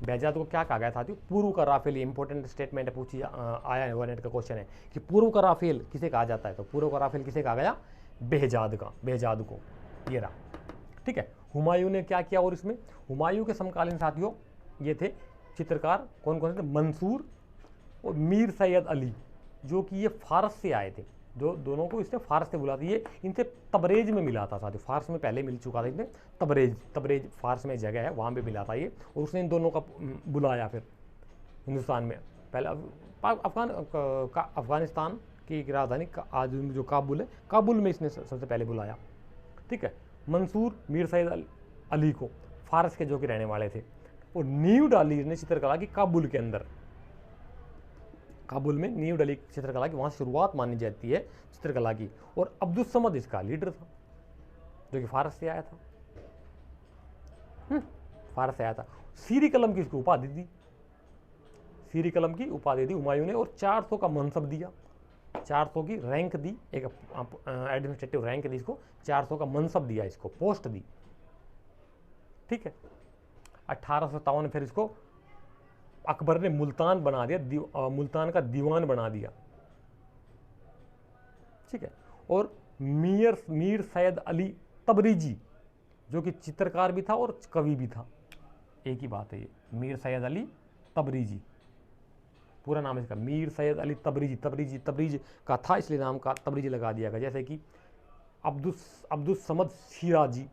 बेहजाद को क्या कहा गया साथियों? पूर्व का राफेल। ये इंपॉर्टेंट स्टेटमेंट है, पूछी आया है, नेट का क्वेश्चन है कि पूर्व का राफेल किसे कहा जाता है? तो पूर्व का राफेल किसे कहा गया? बेहजाद को। ये रहा। ठीक है, हुमायूं ने क्या किया? और इसमें हुमायूं के समकालीन साथियों ये थे चित्रकार कौन कौन से थे? मंसूर और मीर सैयद अली, जो कि ये फारस से आए थे। जो दोनों को इसने फारस से बुला था। ये इनसे तबरेज में मिला था साथियों, फारस में पहले मिल चुका था इनसे। तबरेज फारस में जगह है, वहाँ पे मिला था ये। और उसने इन दोनों का बुलाया फिर हिंदुस्तान में। पहले अफगानिस्तान की राजधानी आज जो काबुल है, काबुल में इसने सबसे पहले बुलाया। ठीक है, मंसूर मीर सैयद अली को, फारस के जो कि रहने वाले थे। और नींव डाली इसने चित्रकला की काबुल के अंदर। काबुल में नींव डाली चित्रकला की, वहाँ शुरुआत मानी जाती है चित्रकला की। और अब्दुल समद इसका लीडर था, जो कि फारस से आया था। सीरी कलम की इसको उपाधि दी, हुमायूं ने। और 400 का मनसब दिया, 400 की रैंक दी, एक एडमिनिस्ट्रेटिव रैंक दी इसको, 400 का मनसब दिया इसको, पोस्ट दी। ठीक है, 1857 में फिर इसको अकबर ने मुल्तान बना दिया, मुल्तान का दीवान बना दिया। ठीक है, और मीर सैयद अली तबरीजी, जो कि चित्रकार भी था और कवि भी था, एक ही बात है ये। मीर सैयद अली तबरीजी, पूरा नाम इसका मीर सैयद अली तबरीजी। तबरीज का था इसलिए नाम का तबरीजी लगा दिया गया। जैसे कि अब्दुल समद शिराजी,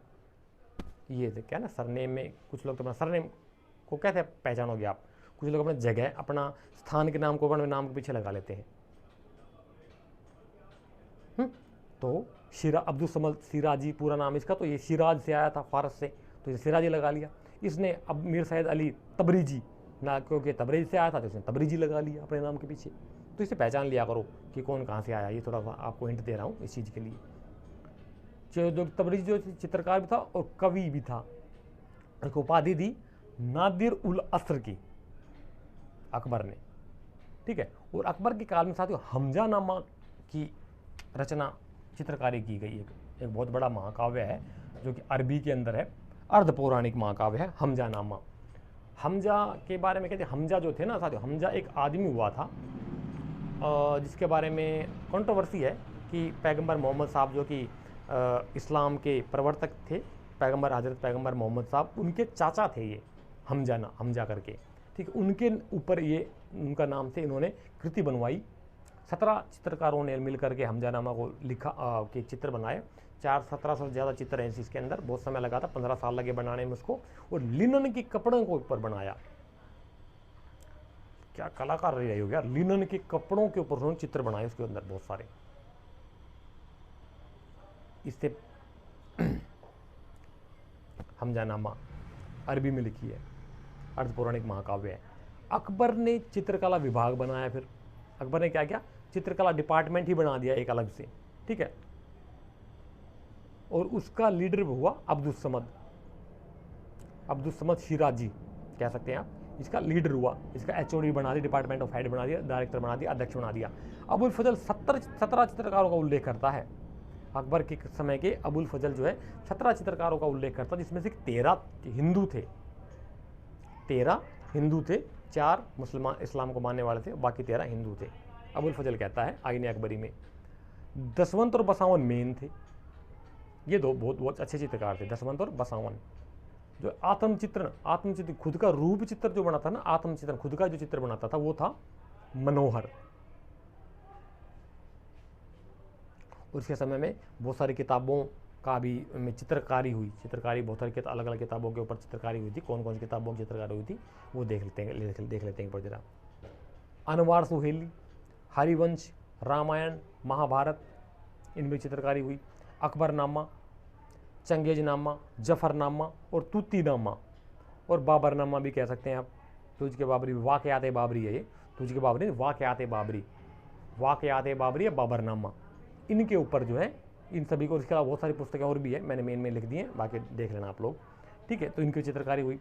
ये थे क्या ना सरनेम में। कुछ लोग तो अपना सरनेम को कैसे पहचानोगे आप? कुछ लोग अपने जगह, अपना स्थान के नाम को अपने नाम के पीछे लगा लेते हैं। तो अब्दुल समद शिराजी पूरा नाम इसका, तो ये शिराज से आया था फारस से, तो ये शिराजी लगा लिया इसने। अब मीर सैयद अली तबरीजी ना, क्योंकि तबरेज से आया था तो इसने तबरीजी लगा लिया अपने नाम के पीछे। तो इसे पहचान लिया करो कि कौन कहाँ से आया। ये थोड़ा सा आपको हिंट दे रहा हूँ इस चीज़ के लिए। जो तबरीजी जो चित्रकार भी था और कवि भी था, उसको उपाधि दी नादिर उल असर की अकबर ने। ठीक है, और अकबर के काल में साथियों हमजानामा की रचना चित्रकारी की गई। एक बहुत बड़ा महाकाव्य है जो कि अरबी के अंदर है, अर्ध पौराणिक महाकाव्य है हमजानामा। हमजा के बारे में कहते हैं, हमजा जो थे ना साथियों, हमजा एक आदमी हुआ था जिसके बारे में कंट्रोवर्सी है कि पैगंबर मोहम्मद साहब जो कि इस्लाम के प्रवर्तक थे, हज़रत पैगंबर मोहम्मद साहब, उनके चाचा थे ये हमजा करके। ठीक है, उनके ऊपर ये उनका नाम से इन्होंने कृति बनवाई। 17 चित्रकारों ने मिल करके हमजानामा को लिखा के चित्र बनाए। 1700 से ज़्यादा चित्र हैं इसके अंदर। बहुत समय लगा था, 15 साल लगे बनाने में उसको। और लिनन के कपड़ों को ऊपर बनाया। क्या कलाकार रहे हो यार, लिनन के कपड़ों के ऊपर उन्होंने चित्र बनाए उसके अंदर बहुत सारे। इससे हमजानामा अरबी में लिखी है, अर्ध पौराणिक महाकाव्य है। अकबर ने चित्रकला विभाग बनाया। फिर अकबर ने क्या किया, चित्रकला डिपार्टमेंट ही बना दिया एक अलग से। ठीक है, और उसका लीडर हुआ अब्दुल समद शिराजी कह सकते हैं आप। इसका लीडर हुआ, इसका एचओडी बना दिया, डिपार्टमेंट ऑफ हेड बना दिया, डायरेक्टर बना दिया, अध्यक्ष बना दिया। अबुल फजल 17 चित्रकारों का उल्लेख करता है। अकबर के समय के अबुल फजल जो है 17 चित्रकारों का उल्लेख करता है, जिसमें से 13 हिंदू थे। 13 हिंदू थे, 4 मुसलमान इस्लाम को मानने वाले थे, बाकी 13 हिंदू थे। अबुल फजल कहता है आईने अकबरी में। दसवंत और बसावन मेन थे। ये दो बहुत अच्छे चित्रकार थे, दसवंत और बसावन। जो आत्मचित्र खुद का रूप चित्र जो बनाता ना, आत्मचित्र खुद का जो चित्र बनाता था वो था मनोहर। उसके समय में बहुत सारी किताबों का भी में चित्रकारी बहुत सारी अलग अलग किताबों के ऊपर चित्रकारी हुई थी। कौन कौन सी किताबों की चित्रकारी हुई थी वो देख लेते हैं पर जरा। अनवार सुहेली, हरिवंश, रामायण, महाभारत, इनमें चित्रकारी हुई। अकबरनामा, चंगेजनामा, जफरनामा और तूतीनामा और बाबरनामा भी कह सकते हैं आप। तुझ के बाबरी, वाक़यात बाबरी है ये, तुझ के बाबरी वाक़यात बाबरी, वाक़यात बाबरी या बाबरनामा, इनके ऊपर जो है इन सभी को। इसके अलावा बहुत सारी पुस्तकें और भी है, मैंने मेन में लिख दी हैं, बाकी देख लेना आप लोग, ठीक है। तो इनकी चित्रकारी हुई।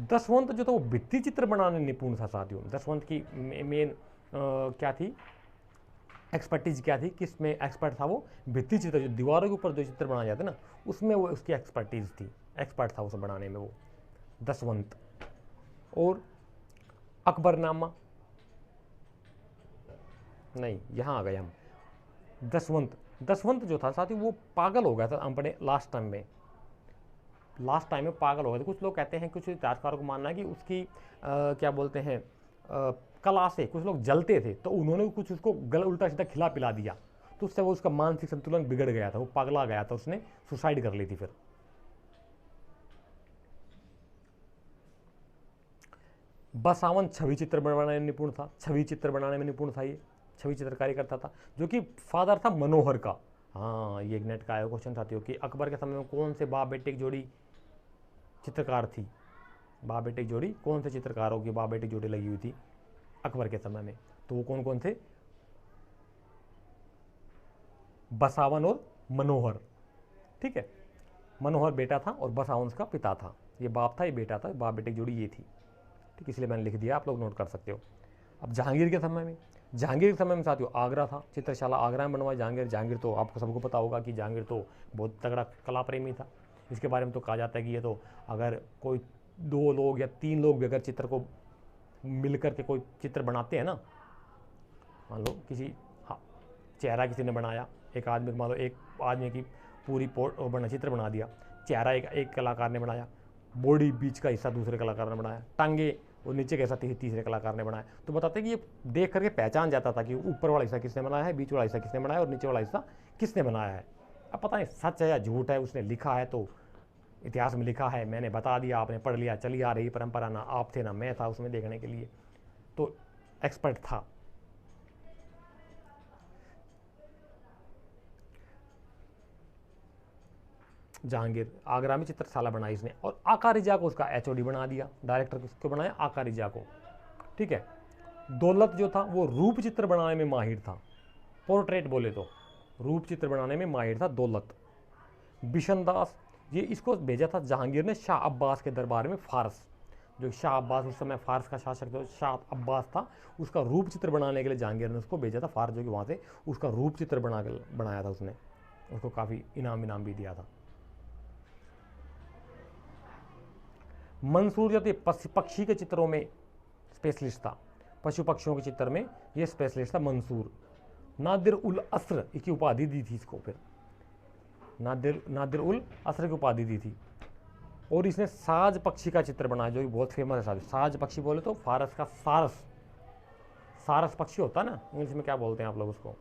दसवंत जो था वो भित्ति चित्र बनाने निपुण था साथियों। दसवंत की मेन क्या थी, एक्सपर्टीज क्या थी, किस में एक्सपर्ट था वो, भित्ति चित्र, जो दीवारों के ऊपर जो चित्र बनाए जाते ना, उसमें वो उसकी एक्सपर्टीज थी, एक्सपर्ट था उसे बनाने में वो दसवंत। और अकबरनामा नहीं, यहाँ आ गए हम। दसवंत, दसवंत जो था साथियों वो पागल हो गया था अपने लास्ट टाइम में पागल हो गए थे। कुछ लोग कहते हैं, कुछ इतिहासकारों को मानना है कि उसकी क्या बोलते हैं कला से कुछ लोग जलते थे, तो उन्होंने कुछ उसको गल उल्टा सीधा खिला पिला दिया, तो उससे वो उसका मानसिक संतुलन बिगड़ गया था, वो पगला गया था, उसने सुसाइड कर ली थी। फिर बसावन छवि चित्र बनाने में निपुण था, छवि चित्र बनाने में निपुण था, ये छवि चित्रकारी करता था, जो कि फादर था मनोहर का। हाँ, ये एक नेट का आया क्वेश्चन साथियों कि अकबर के समय में कौन से बाप बेटे की जोड़ी चित्रकार थी, बाप बेटे की जोड़ी कौन से चित्रकारों की बाप बेटे की जोड़ी लगी हुई थी अकबर के समय में, तो वो कौन कौन थे, बसावन और मनोहर, ठीक है। मनोहर बेटा था और बसावन उसका पिता था, ये बाप था, ये बेटा था, बाप बेटे की जोड़ी ये थी, ठीक, इसलिए मैंने लिख दिया, आप लोग नोट कर सकते हो। अब जहांगीर के समय में, जहांगीर के समय में साथियों आगरा था, चित्रशाला आगरा में बनवाई जहांगीर। जहांगीर तो आपको सबको पता होगा कि जहांगीर तो बहुत तगड़ा कला प्रेमी था। इसके बारे में तो कहा जाता है कि ये तो अगर कोई 2 लोग या 3 लोग भी अगर चित्र को मिलकर के कोई चित्र बनाते हैं ना, मान लो किसी, हाँ, चेहरा किसी ने बनाया, एक आदमी, मान लो एक आदमी की पूरी चित्र बना दिया, चेहरा एक कलाकार ने बनाया, बॉडी बीच का हिस्सा दूसरे कलाकार ने बनाया, टांगे और नीचे का हिस्सा तीसरे कलाकार ने बनाया, तो बताते हैं कि ये देख करके पहचान जाता था कि ऊपर वाला हिस्सा किसने बनाया है, बीच वाला हिस्सा किसने बनाया और नीचे वाला हिस्सा किसने बनाया है। अब पता नहीं सच है या झूठ है, उसने लिखा है तो इतिहास में लिखा है, मैंने बता दिया, आपने पढ़ लिया, चली आ रही परंपरा, ना आप थे ना मैं था उसमें देखने के लिए, तो एक्सपर्ट था। जहांगीर आगरा में चित्रशाला बनाई इसने, और आका रिजा को उसका एचओडी बना दिया, डायरेक्टर किसको बनाया, आका रिजा को, ठीक है। दौलत जो था वो रूप चित्र बनाने में माहिर था, पोर्ट्रेट बोले तो रूप चित्र बनाने में माहिर था दौलत। बिशन दास, ये इसको भेजा था जहांगीर ने शाह अब्बास के दरबार में फारस, जो शाह अब्बास उस समय फारस का शासक जो शाह अब्बास था, उसका रूप चित्र बनाने के लिए जहांगीर ने उसको भेजा था फारस, जो कि वहाँ से उसका रूप चित्र बनाया था उसने, उसको काफ़ी इनाम भी दिया था। मंसूर जो थे पक्षी के चित्रों में स्पेशलिस्ट था, पशु पक्षियों के चित्र में ये स्पेशलिस्ट था मंसूर। नादिर उल असर की उपाधि दी थी इसको, फिर नादिर उल असर की उपाधि दी थी। और इसने साज पक्षी का चित्र बनाया, जो कि बहुत फेमस है। साज पक्षी बोले तो फारस का सारस पक्षी होता है ना, इंग्लिश में क्या बोलते हैं आप लोग उसको,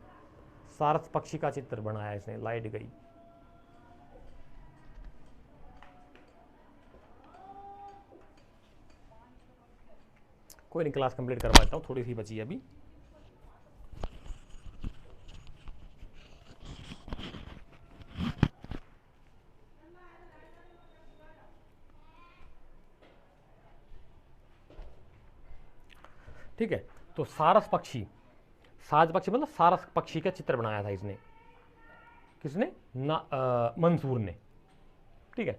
सारस पक्षी का चित्र बनाया इसने। लाइट गई, कोई नहीं, क्लास कंप्लीट करवा देता हूँ, थोड़ी सी बची है अभी। ठीक है, तो सारस पक्षी, साज पक्षी मतलब सारस पक्षी का चित्र बनाया था इसने, किसने, मंसूर ने, ठीक है,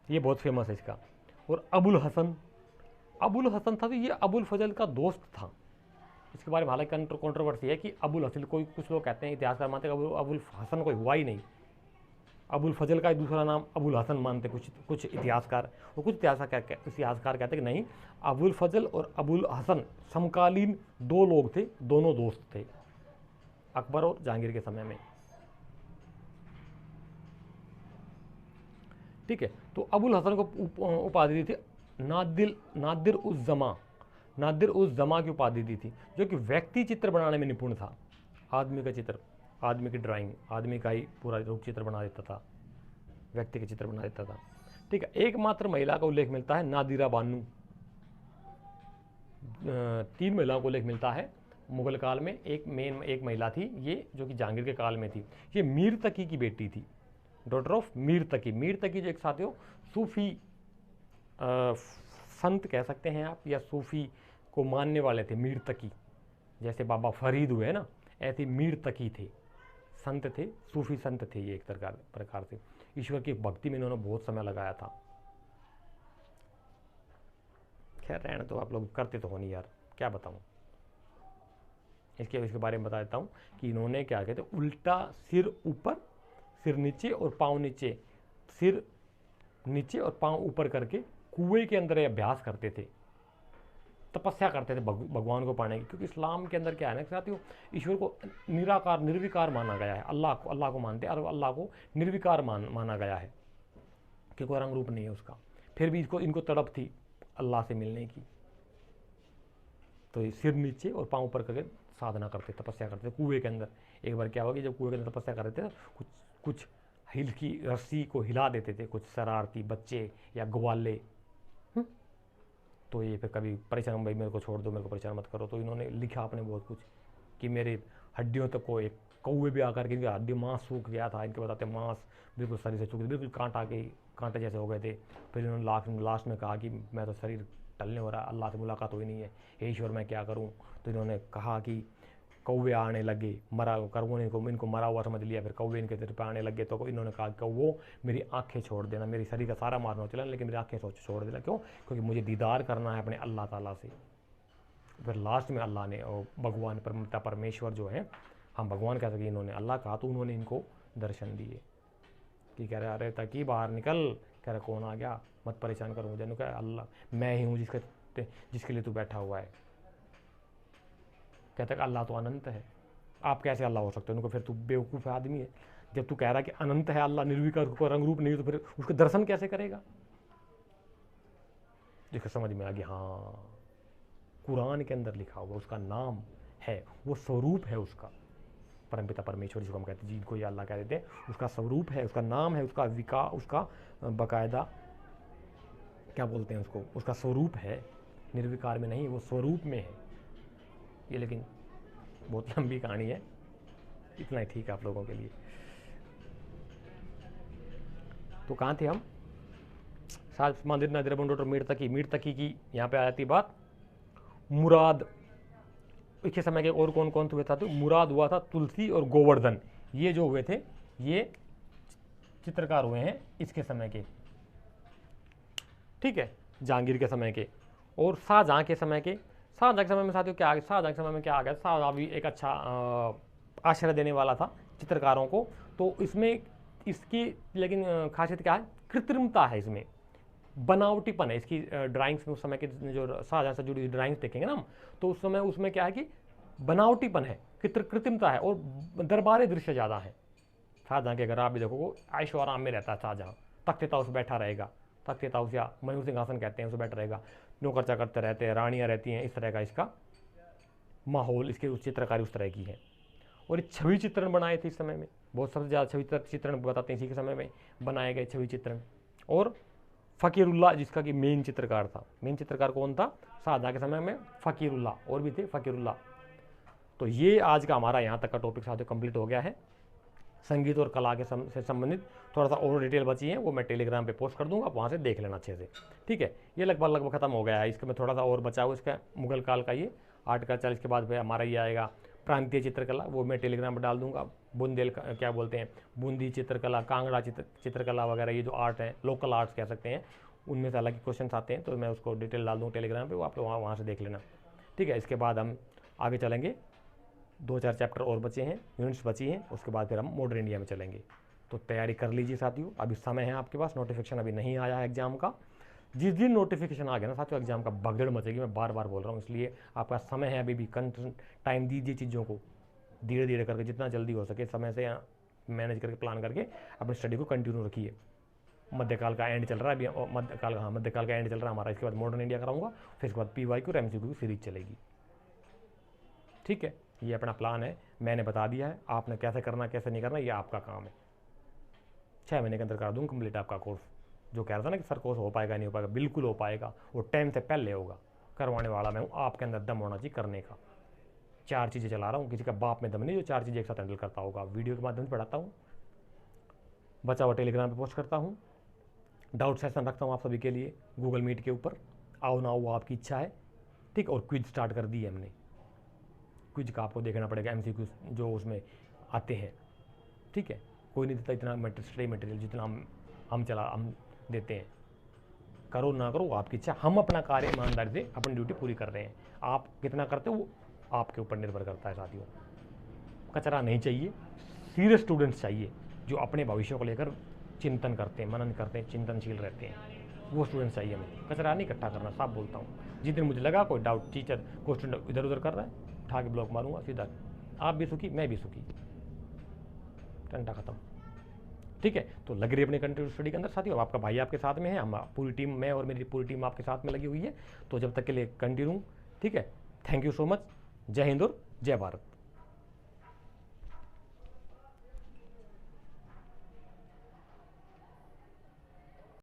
ये बहुत फेमस है इसका। और अबुल हसन था, तो ये अबुल फजल का दोस्त था। इसके बारे में हालांकि कंट्रोवर्सी है कि अबुल हसन, कोई कुछ लोग कहते हैं, इतिहासकार मानते हैं कि अबुल हसन कोई हुआ ही नहीं, अबुल फजल का दूसरा नाम अबुल हसन मानते कुछ इतिहासकार, और कुछ इतिहासकार कहते हैं कि नहीं, अबुल फजल और अबुल हसन समकालीन 2 लोग थे, दोनों दोस्त थे अकबर और जहांगीर के समय में, ठीक है। तो अबुल हसन को उपाधि दी थी नादिर उज़ जमा की उपाधि दी थी, जो कि व्यक्ति चित्र बनाने में निपुण था। आदमी का चित्र, आदमी की ड्राइंग, आदमी का ही पूरा रूप चित्र बना देता था, व्यक्ति के चित्र बना देता था, ठीक है। एकमात्र महिला का उल्लेख मिलता है नादिरा बानू, 3 महिलाओं को उल्लेख मिलता है मुगल काल में। एक महिला थी ये, जो कि जहांगीर के काल में थी, ये मीर तकी की बेटी थी, डॉटर ऑफ मीर तकी जो एक साथियों सूफी संत कह सकते हैं आप, या सूफ़ी को मानने वाले थे, मीर तकी, जैसे बाबा फरीद हुए ना, ऐसे मीर तकी थे, संत थे, सूफ़ी संत थे ये एक प्रकार से। ईश्वर की भक्ति में इन्होंने बहुत समय लगाया था। खैर रहने तो, आप लोग करते तो हो नहीं यार, क्या बताऊँ। इसके बारे में बता देता हूँ कि इन्होंने क्या कहते, उल्टा सिर ऊपर, सिर नीचे और पाँव नीचे, सिर नीचे और पाँव ऊपर करके कुएं के अंदर अभ्यास करते थे, तपस्या करते थे भगवान को पाने की। क्योंकि इस्लाम के अंदर क्या है ना साथियों, ईश्वर को निराकार निर्विकार माना गया है। अल्लाह को मानते हैं और अल्लाह को निर्विकार माना गया है कि कोई रंग रूप नहीं है उसका। फिर भी इनको तड़प थी अल्लाह से मिलने की, तो ये सिर नीचे और पाँव ऊपर करके साधना करते, तपस्या करते कुएं के अंदर। एक बार क्या हुआ कि जब कुएं के अंदर तपस्या कर रहे थे, कुछ हिल की रस्सी को हिला देते थे कुछ शरारती बच्चे या ग्वाले। तो ये फिर कभी परेशान, भाई मेरे को छोड़ दो, मेरे को परेशान मत करो। तो इन्होंने लिखा आपने बहुत कुछ कि मेरे हड्डियों तक को एक कौवे भी आकर के, इनकी हड्डी मांस सूख गया था, इनके बताते मांस बिल्कुल शरीर से सूख, बिल्कुल कांटे जैसे हो गए थे। फिर इन्होंने लास्ट में कहा कि मैं तो शरीर टलने हो रहा है, अल्लाह से मुलाकात हुई नहीं है, हे ईश्वर मैं क्या करूँ। तो इन्होंने कहा कि कौवे आने लगे, कौवे ने इनको मरा हुआ समझ लिया। फिर कौवे इनके सिर पर आने लगे, तो इन्होंने कहा कि वो मेरी आंखें छोड़ देना, मेरी शरीर का सारा मारना चला, लेकिन मेरी आंखें छोड़ देना। क्यों? क्योंकि मुझे दीदार करना है अपने अल्लाह ताला से। फिर लास्ट में अल्लाह ने, भगवान परमेश्वर जो है, हम भगवान कह सके, इन्होंने अल्लाह कहा, तो उन्होंने इनको दर्शन दिए कि कह रहे अरे ताकि बाहर निकल, कह रहे कौन आ गया, मत परेशान करो मुझे। कहा अल्लाह मैं ही हूँ जिसके लिए तू बैठा हुआ है। कहता है अल्लाह तो अनंत है, आप कैसे अल्लाह हो सकते हो? उनको फिर तू बेवकूफ़ आदमी है, जब तू कह रहा है कि अनंत है अल्लाह, निर्विकार, कोई रंग रूप नहीं, तो फिर उसके दर्शन कैसे करेगा? जिसको समझ में आ गया, हाँ कुरान के अंदर लिखा हुआ उसका नाम है, वो स्वरूप है उसका, परमपिता परमेश्वर जिसको हम कहते हैं, जिनको ये अल्लाह कह देते हैं, उसका स्वरूप है, उसका नाम है, उसका बाकायदा क्या बोलते हैं उसको, उसका स्वरूप है, निर्विकार में नहीं, वो स्वरूप में है ये। लेकिन बहुत लंबी कहानी है, इतना ही ठीक है आप लोगों के लिए। तो कहाँ थे हम? साथ मंदिर नजरबन डॉक्टर मीर तकी की यहाँ पे आ जाती बात। मुराद इसके समय के और कौन कौन हुए था? तो मुराद हुआ था तुलसी और गोवर्धन, ये जो हुए थे ये चित्रकार हुए हैं इसके समय के, ठीक है, जहांगीर के समय के। और शाहजहां के समय में साथियों क्या आ गया? शाहजहां के समय में क्या आ गया? शाहजहां भी एक अच्छा आश्रय देने वाला था चित्रकारों को। तो इसमें इसकी लेकिन खासियत क्या है? कृत्रिमता है इसमें, बनावटीपन है इसकी ड्राइंग्स में। उस समय के जो शाहजहां से जुड़ी ड्राइंग्स देखेंगे ना हम, तो उस समय उसमें क्या है कि बनावटीपन है, कृत्रिमता है और दरबारी दृश्य ज़्यादा है। शाहजहां के घर आप भी देखो आयशो आराम में रहता है शाहजहां, तख्ते ताऊस बैठा रहेगा, तख्ते ताऊस या मयूर सिंहासन कहते हैं उसे बैठा रहेगा, नौकर चाकर रहते हैं, रानियाँ रहती हैं, इस तरह का इसका माहौल, इसकी उस चित्रकारी उस तरह की है। और ये छवि चित्रण बनाए थे इस समय में, बहुत सबसे ज़्यादा छवि चित्रण बताते हैं इसी के समय में बनाए गए छवि चित्रण। और फ़कीरुल्लाह जिसका कि मेन चित्रकार था, मेन चित्रकार कौन था? शाहजहां के समय में फ़कीरुल्लाह, और भी थे फ़कीरुल्लाह। तो ये आज का हमारा यहाँ तक का टॉपिक साथियों कंप्लीट हो गया है। संगीत और कला के से संबंधित थोड़ा सा और डिटेल बची है, वो मैं टेलीग्राम पे पोस्ट कर दूंगा, आप वहाँ से देख लेना अच्छे से, ठीक है। ये लगभग खत्म हो गया है, इसका मैं थोड़ा सा और बचा हुआ इसका मुगल काल का ये आर्टिकल 40 के बाद हमारा ये आएगा प्रांतीय चित्रकला, वो मैं टेलीग्राम पर डाल दूंगा। क्या बोलते हैं, बूंदी चित्रकला, कांगड़ा चित्रकला वगैरह, ये जो आर्ट है, लोकल आर्ट्स कह सकते हैं, उनमें से अलग क्वेश्चन आते हैं, तो मैं उसको डिटेल डाल दूँगा टेलीग्राम पर, वो आप लोग वहाँ से देख लेना, ठीक है। इसके बाद हम आगे चलेंगे, 2-4 चैप्टर और बचे हैं, यूनिट्स बची हैं, उसके बाद फिर हम मॉडर्न इंडिया में चलेंगे। तो तैयारी कर लीजिए साथियों, अभी समय है आपके पास, नोटिफिकेशन अभी नहीं आया है एग्जाम का। जिस दिन नोटिफिकेशन आ गया ना साथियों, एग्जाम का भगदड़ मचेगी, मैं बार बार बोल रहा हूँ, इसलिए आपका समय है अभी भी, टाइम दीजिए चीज़ों को, धीरे धीरे करके जितना जल्दी हो सके समय से मैनेज करके प्लान करके अपनी स्टडी को कंटिन्यू रखिए। मध्यकाल का एंड चल रहा है अभी, मध्यकाल का एंड चल रहा है हमारा, इसके बाद मॉडर्न इंडिया कराऊंगा, फिर इसके बाद PYQ और MCQ की सीरीज चलेगी, ठीक है। ये अपना प्लान है, मैंने बता दिया है, आपने कैसे करना कैसे नहीं करना ये आपका काम है। 6 महीने के अंदर कर दूँ कंप्लीट आपका कोर्स। जो कह रहा था ना कि सर कोर्स हो पाएगा नहीं हो पाएगा, बिल्कुल हो पाएगा, वो टाइम से पहले होगा। करवाने वाला मैं हूँ, आपके अंदर दम होना चाहिए करने का। 4 चीज़ें चला रहा हूँ, किसी का बाप में दम नहीं जो 4 चीज़ें एक साथ हैंडल करता होगा। वीडियो के माध्यम से पढ़ाता हूँ, बचा हुआ टेलीग्राम पर पोस्ट करता हूँ, डाउट सेशन रखता हूँ आप सभी के लिए गूगल मीट के ऊपर। आओ ना वो आपकी इच्छा है, ठीक। और क्विज स्टार्ट कर दी है हमने। क्विज का आपको देखना पड़ेगा, MCQ जो उसमें आते हैं, ठीक है। कोई नहीं देता इतना स्टडी मटेरियल जितना हम देते हैं। करो ना करो आपकी इच्छा, हम अपना कार्य ईमानदारी से अपनी ड्यूटी पूरी कर रहे हैं। आप कितना करते हो वो आपके ऊपर निर्भर करता है साथियों। कचरा नहीं चाहिए, सीरियस स्टूडेंट्स चाहिए जो अपने भविष्य को लेकर चिंतन करते हैं, मनन करते हैं, चिंतनशील रहते हैं, वो स्टूडेंट्स चाहिए हमें। कचरा नहीं इकट्ठा करना, साफ बोलता हूँ। जिस दिन मुझे लगा कोई डाउट टीचर को स्टूडेंट इधर उधर कर रहा है, उठा के ब्लॉक मारूंगा सीधा। आप भी सुखी, मैं भी सुखी, घंटा खत्म, ठीक है। तो लग रही है अपने कंटिन्यू स्टडी के अंदर साथियों। आपका भाई आपके साथ में है, हम पूरी टीम, मैं और मेरी पूरी टीम आपके साथ में लगी हुई है। तो जब तक के लिए कंटिन्यू, ठीक है। Thank you so much. जय हिंद और जय भारत।